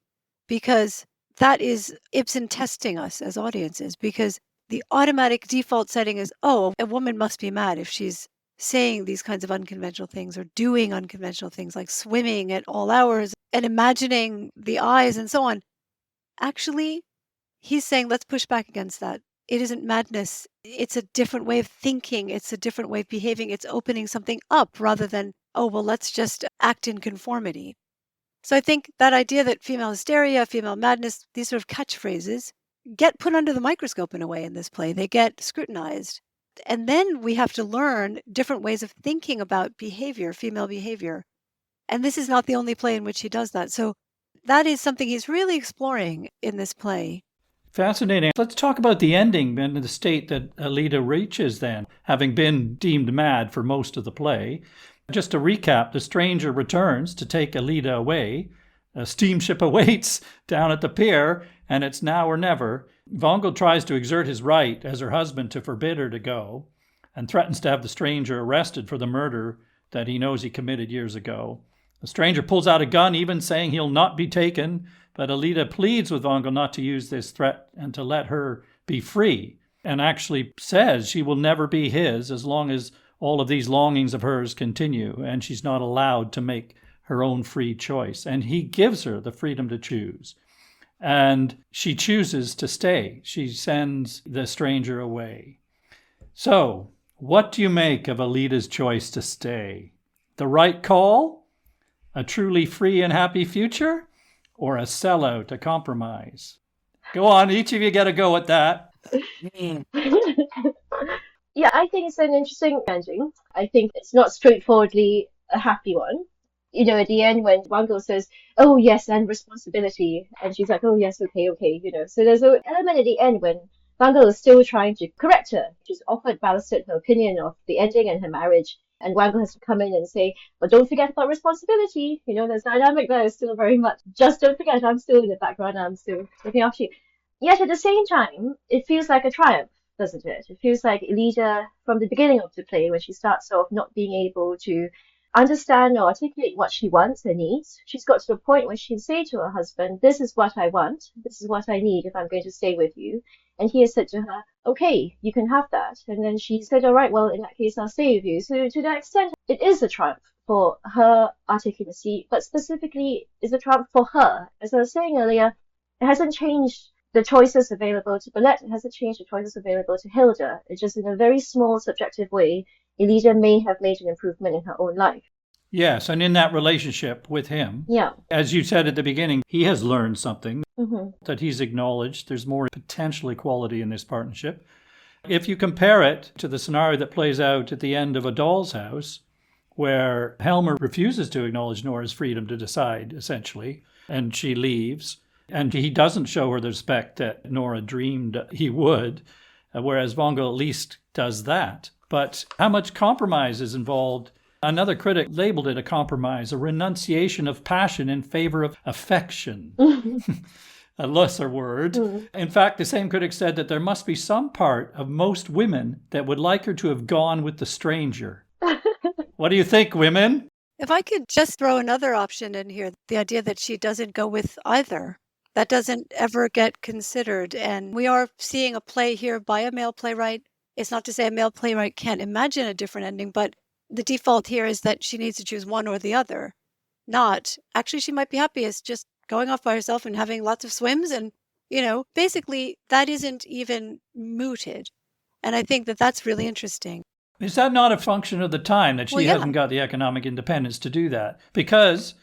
because that is Ibsen testing us as audiences, because the automatic default setting is, oh, a woman must be mad if she's saying these kinds of unconventional things or doing unconventional things like swimming at all hours and imagining the eyes and so on. Actually, he's saying, let's push back against that. It isn't madness. It's a different way of thinking. It's a different way of behaving. It's opening something up rather than, oh, well, let's just act in conformity. So I think that idea that female hysteria, female madness, these sort of catchphrases get put under the microscope in a way in this play. They get scrutinized. And then we have to learn different ways of thinking about behavior, female behavior. And this is not the only play in which he does that. So that is something he's really exploring in this play. Fascinating. Let's talk about the ending and the state that Elida reaches then, having been deemed mad for most of the play. Just to recap, the stranger returns to take Elida away. A steamship awaits down at the pier, and it's now or never. Vongel tries to exert his right as her husband to forbid her to go, and threatens to have the stranger arrested for the murder that he knows he committed years ago. The stranger pulls out a gun, even saying he'll not be taken, but Elida pleads with Vongel not to use this threat and to let her be free, and actually says she will never be his as long as all of these longings of hers continue, and she's not allowed to make her own free choice. And he gives her the freedom to choose. And she chooses to stay. She sends the stranger away. So, what do you make of Elida's choice to stay? The right call? A truly free and happy future? Or a sellout, a compromise? Go on, each of you get a go at that. Yeah, I think it's an interesting ending. I think it's not straightforwardly a happy one. At the end when Vongel says, oh, yes, and responsibility, and she's like, oh, yes, okay. So there's an element at the end when Vongel is still trying to correct her. She's offered Ballasted her opinion of the ending and her marriage, and Vongel has to come in and say, but don't forget about responsibility. There's dynamic there is still very much, just don't forget, I'm still in the background, I'm still looking after you. Yet at the same time, it feels like a triumph, doesn't it? It feels like Elida, from the beginning of the play, when she starts off not being able to understand or articulate what she wants and needs, she's got to the point where she can say to her husband, this is what I want, this is what I need if I'm going to stay with you. And he has said to her, okay, you can have that. And then she said, all right, well, in that case, I'll stay with you. So to that extent, it is a triumph for her articulacy, but specifically is a triumph for her. As I was saying earlier, it hasn't changed the choices available to Bolette. It hasn't changed the choices available to Hilda. It's just in a very small subjective way, Elida may have made an improvement in her own life. Yes, and in that relationship with him, Yeah. as you said at the beginning, he has learned something Mm-hmm. that he's acknowledged. There's more potential equality in this partnership. If you compare it to the scenario that plays out at the end of A Doll's House, where Helmer refuses to acknowledge Nora's freedom to decide, essentially, and she leaves, and he doesn't show her the respect that Nora dreamed he would, whereas Vongel at least does that. But how much compromise is involved? Another critic labeled it a compromise, a renunciation of passion in favor of affection. A lesser word. In fact, the same critic said that there must be some part of most women that would like her to have gone with the stranger. What do you think, women? If I could just throw another option in here, the idea that she doesn't go with either. That doesn't ever get considered. And we are seeing a play here by a male playwright. It's not to say a male playwright can't imagine a different ending, but the default here is that she needs to choose one or the other. Not, actually, she might be happiest just going off by herself and having lots of swims. And, basically that isn't even mooted. And I think that that's really interesting. Is that not a function of the time that she Well, yeah. hasn't got the economic independence to do that? Because,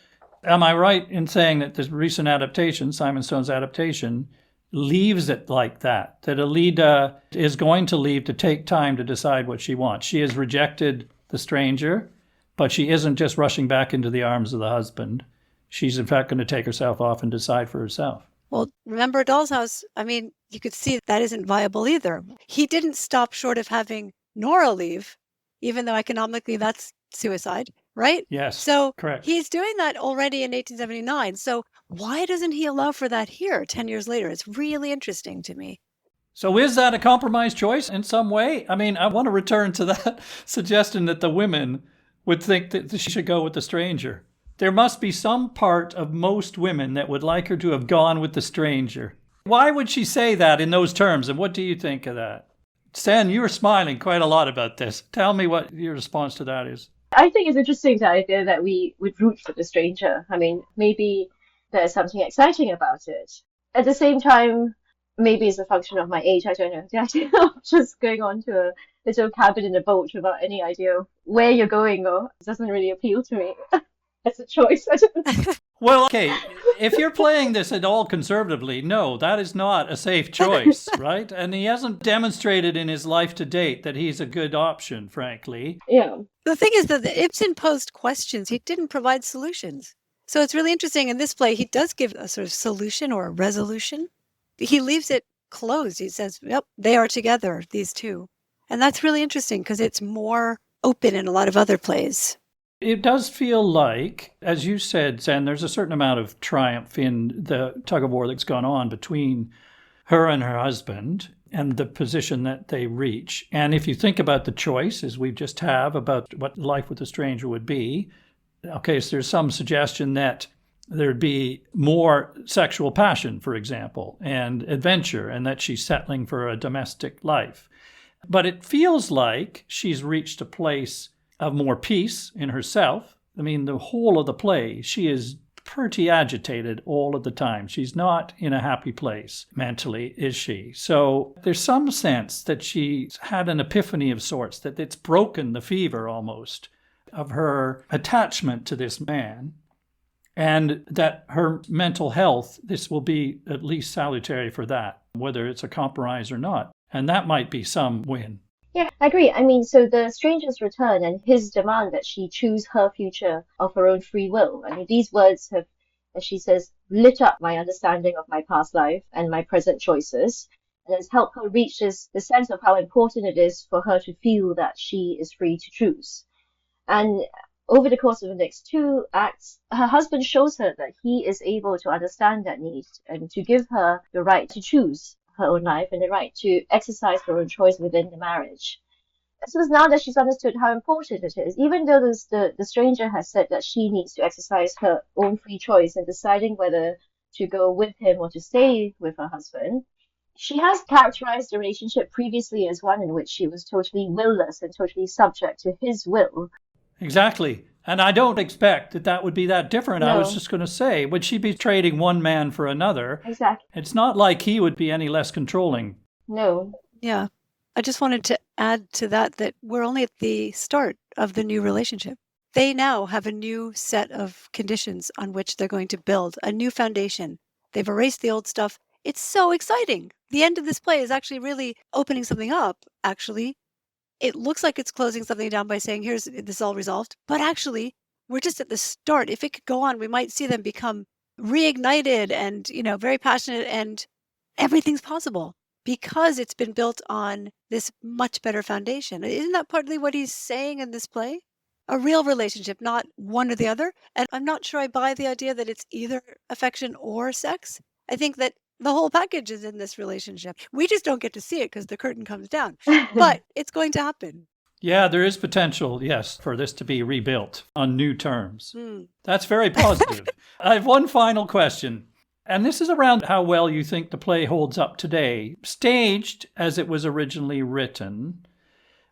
am I right in saying that this recent adaptation, Simon Stone's adaptation, leaves it like that Elida is going to leave to take time to decide what she wants? She has rejected the stranger, but she isn't just rushing back into the arms of the husband. She's in fact going to take herself off and decide for herself. Well, remember Doll's House? I mean, you could see that isn't viable either. He didn't stop short of having Nora leave, even though economically that's suicide, right? Yes, So correct. he's doing that already in 1879. So why doesn't he allow for that here 10 years later? It's really interesting to me. So is that a compromise choice in some way? I mean, I want to return to that suggestion that the women would think that she should go with the stranger. There must be some part of most women that would like her to have gone with the stranger. Why would she say that in those terms? And what do you think of that? Tzen, you were smiling quite a lot about this. Tell me what your response to that is. I think it's interesting, the idea that we would root for the stranger. I mean, maybe there's something exciting about it. At the same time, maybe it's a function of my age. I don't know. The idea of just going on to a little cabin in a boat without any idea of where you're going doesn't really appeal to me as a choice. I don't know. Well, okay, if you're playing this at all conservatively, no, that is not a safe choice, right? And he hasn't demonstrated in his life to date that he's a good option, frankly. Yeah. The thing is that Ibsen posed questions. He didn't provide solutions. So it's really interesting. In this play, he does give a sort of solution or a resolution. He leaves it closed. He says, yep, they are together, these two. And that's really interesting because it's more open in a lot of other plays. It does feel like, as you said, Zen, there's a certain amount of triumph in the tug-of-war that's gone on between her and her husband and the position that they reach. And if you think about the choice, as we just have, about what life with a stranger would be, okay, so there's some suggestion that there'd be more sexual passion, for example, and adventure, and that she's settling for a domestic life. But it feels like she's reached a place of more peace in herself. I mean, the whole of the play, she is pretty agitated all of the time. She's not in a happy place mentally, is she? So there's some sense that she's had an epiphany of sorts, that it's broken the fever almost of her attachment to this man, and that her mental health, this will be at least salutary for that, whether it's a compromise or not. And that might be some win. Yeah, I agree. I mean, so the stranger's return and his demand that she choose her future of her own free will. I mean, these words have, as she says, lit up my understanding of my past life and my present choices, and has helped her reach the sense of how important it is for her to feel that she is free to choose. And over the course of the next two acts, her husband shows her that he is able to understand that need and to give her the right to choose her own life and the right to exercise her own choice within the marriage. So it's now that she's understood how important it is, even though the stranger has said that she needs to exercise her own free choice in deciding whether to go with him or to stay with her husband, She has characterized the relationship previously as one in which she was totally willless and totally subject to his will. Exactly. And I don't expect that that would be that different. I was No, just going to say, would she be trading one man for another? exactly. It's not like he would be any less controlling. No. Yeah. I just wanted to add to that we're only at the start of the new relationship. They now have a new set of conditions on which they're going to build a new foundation. They've erased the old stuff. It's so exciting. The end of this play is actually really opening something up, actually. It looks like it's closing something down by saying, here's this all resolved. But actually, we're just at the start. If it could go on, we might see them become reignited and, very passionate, and everything's possible because it's been built on this much better foundation. Isn't that partly what he's saying in this play? A real relationship, not one or the other. And I'm not sure I buy the idea that it's either affection or sex. I think that the whole package is in this relationship. We just don't get to see it because the curtain comes down. But it's going to happen. Yeah, there is potential, yes, for this to be rebuilt on new terms. Hmm. That's very positive. I have one final question, and this is around how well you think the play holds up today, staged as it was originally written,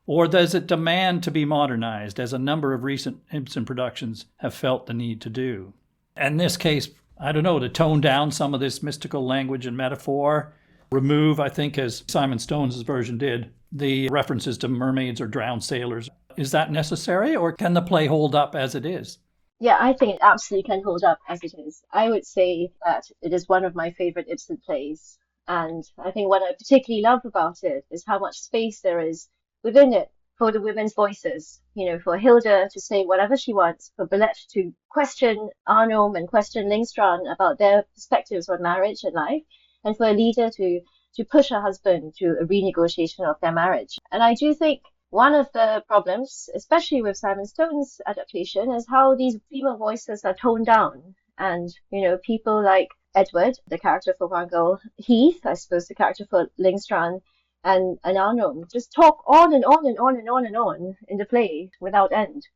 or does it demand to be modernized, as a number of recent Ibsen productions have felt the need to do? In this case, I don't know, to tone down some of this mystical language and metaphor, remove, I think, as Simon Stone's version did, the references to mermaids or drowned sailors. Is that necessary, or can the play hold up as it is? Yeah, I think it absolutely can hold up as it is. I would say that it is one of my favorite Ibsen plays. And I think what I particularly love about it is how much space there is within it for the women's voices. For Hilda to say whatever she wants, for Belette to question Arnholm and question Lingstrand about their perspectives on marriage and life, and for Alida to push her husband to a renegotiation of their marriage. And I do think one of the problems, especially with Simon Stone's adaptation, is how these female voices are toned down. And, people like Edward, the character for Wangel, Heath, I suppose the character for Lingstrand, and Arnholm, just talk on and on and on and on and on in the play without end.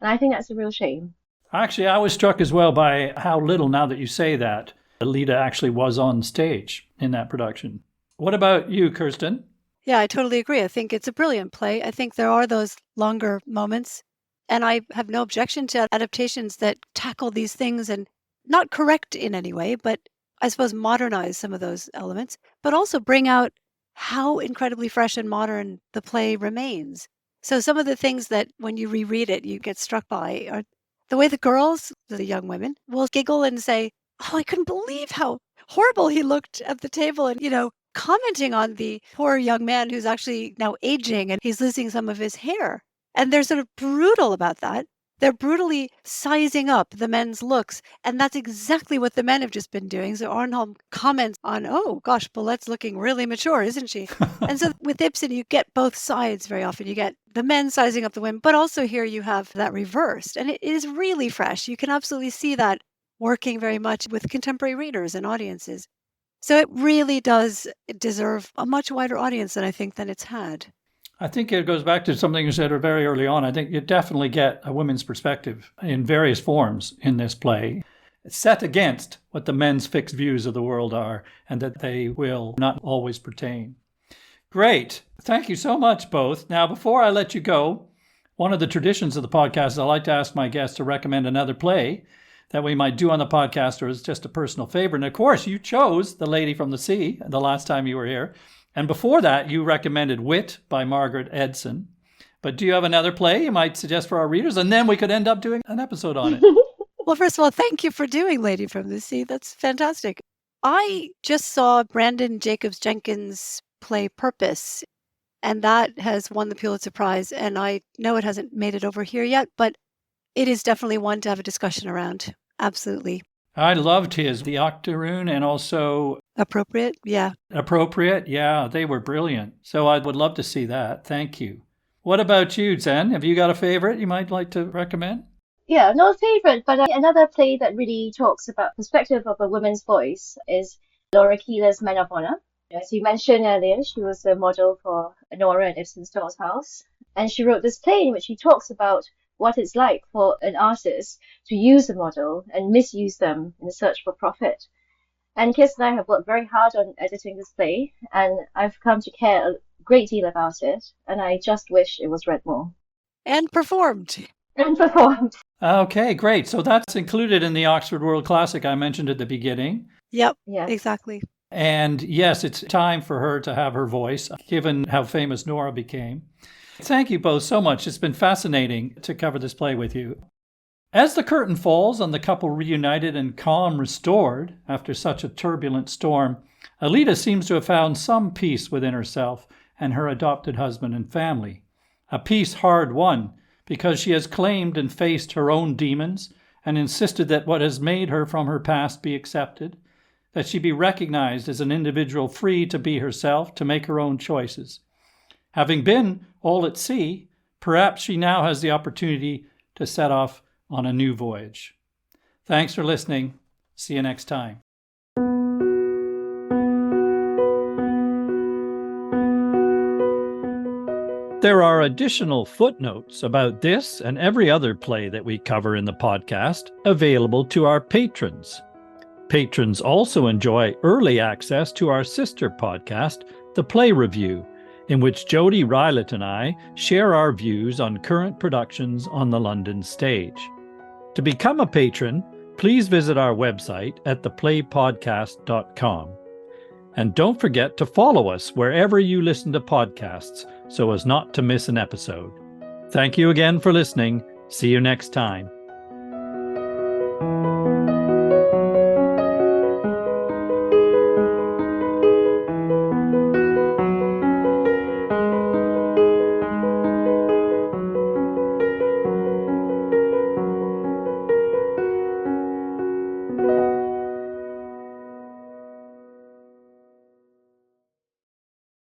And I think that's a real shame. Actually, I was struck as well by how little, now that you say that, Alida actually was on stage in that production. What about you, Kirsten? Yeah, I totally agree. I think it's a brilliant play. I think there are those longer moments, and I have no objection to adaptations that tackle these things and not correct in any way, but I suppose modernize some of those elements, but also bring out how incredibly fresh and modern the play remains. So some of the things that when you reread it, you get struck by are the way the girls, the young women, will giggle and say, oh, I couldn't believe how horrible he looked at the table, and, commenting on the poor young man who's actually now aging and he's losing some of his hair. And they're sort of brutal about that. They're brutally sizing up the men's looks. And that's exactly what the men have just been doing. So Arnholm comments on, oh, gosh, Belette's looking really mature, isn't she? And so with Ibsen, you get both sides very often. You get the men sizing up the women, but also here you have that reversed. And it is really fresh. You can absolutely see that working very much with contemporary readers and audiences. So it really does deserve a much wider audience than it's had. I think it goes back to something you said very early on. I think you definitely get a women's perspective in various forms in this play, set against what the men's fixed views of the world are, and that they will not always pertain. Great. Thank you so much, both. Now, before I let you go, one of the traditions of the podcast is I like to ask my guests to recommend another play that we might do on the podcast, or as just a personal favorite. And of course, you chose The Lady from the Sea the last time you were here. And before that, you recommended Wit by Margaret Edson. But do you have another play you might suggest for our readers? And then we could end up doing an episode on it. Well, first of all, thank you for doing Lady from the Sea. That's fantastic. I just saw Brandon Jacobs Jenkins' play Purpose, and that has won the Pulitzer Prize. And I know it hasn't made it over here yet, but it is definitely one to have a discussion around. Absolutely. I loved his The Octoroon, and also Appropriate. Yeah. Appropriate. Yeah, they were brilliant. So I would love to see that. Thank you. What about you, Tzen? Have you got a favorite you might like to recommend? Yeah, not a favorite, but another play that really talks about perspective of a woman's voice is Laura Keeler's Men of Honor. As you mentioned earlier, she was a model for Nora in Ibsen's Doll's House. And she wrote this play in which she talks about what it's like for an artist to use a model and misuse them in the search for profit. And Kirsten and I have worked very hard on editing this play, and I've come to care a great deal about it, and I just wish it was read more. And performed. And performed. Okay, great. So that's included in the Oxford World Classic I mentioned at the beginning. Yep, Yes. exactly. And yes, it's time for her to have her voice, given how famous Nora became. Thank you both so much. It's been fascinating to cover this play with you. As the curtain falls on the couple reunited and calm restored after such a turbulent storm, Alida seems to have found some peace within herself and her adopted husband and family. A peace hard won because she has claimed and faced her own demons and insisted that what has made her from her past be accepted, that she be recognized as an individual free to be herself, to make her own choices. Having been all at sea, perhaps she now has the opportunity to set off on a new voyage. Thanks for listening. See you next time. There are additional footnotes about this and every other play that we cover in the podcast available to our patrons. Patrons also enjoy early access to our sister podcast, The Play Review, in which Jody Rylett and I share our views on current productions on the London stage. To become a patron, please visit our website at theplaypodcast.com. And don't forget to follow us wherever you listen to podcasts so as not to miss an episode. Thank you again for listening. See you next time.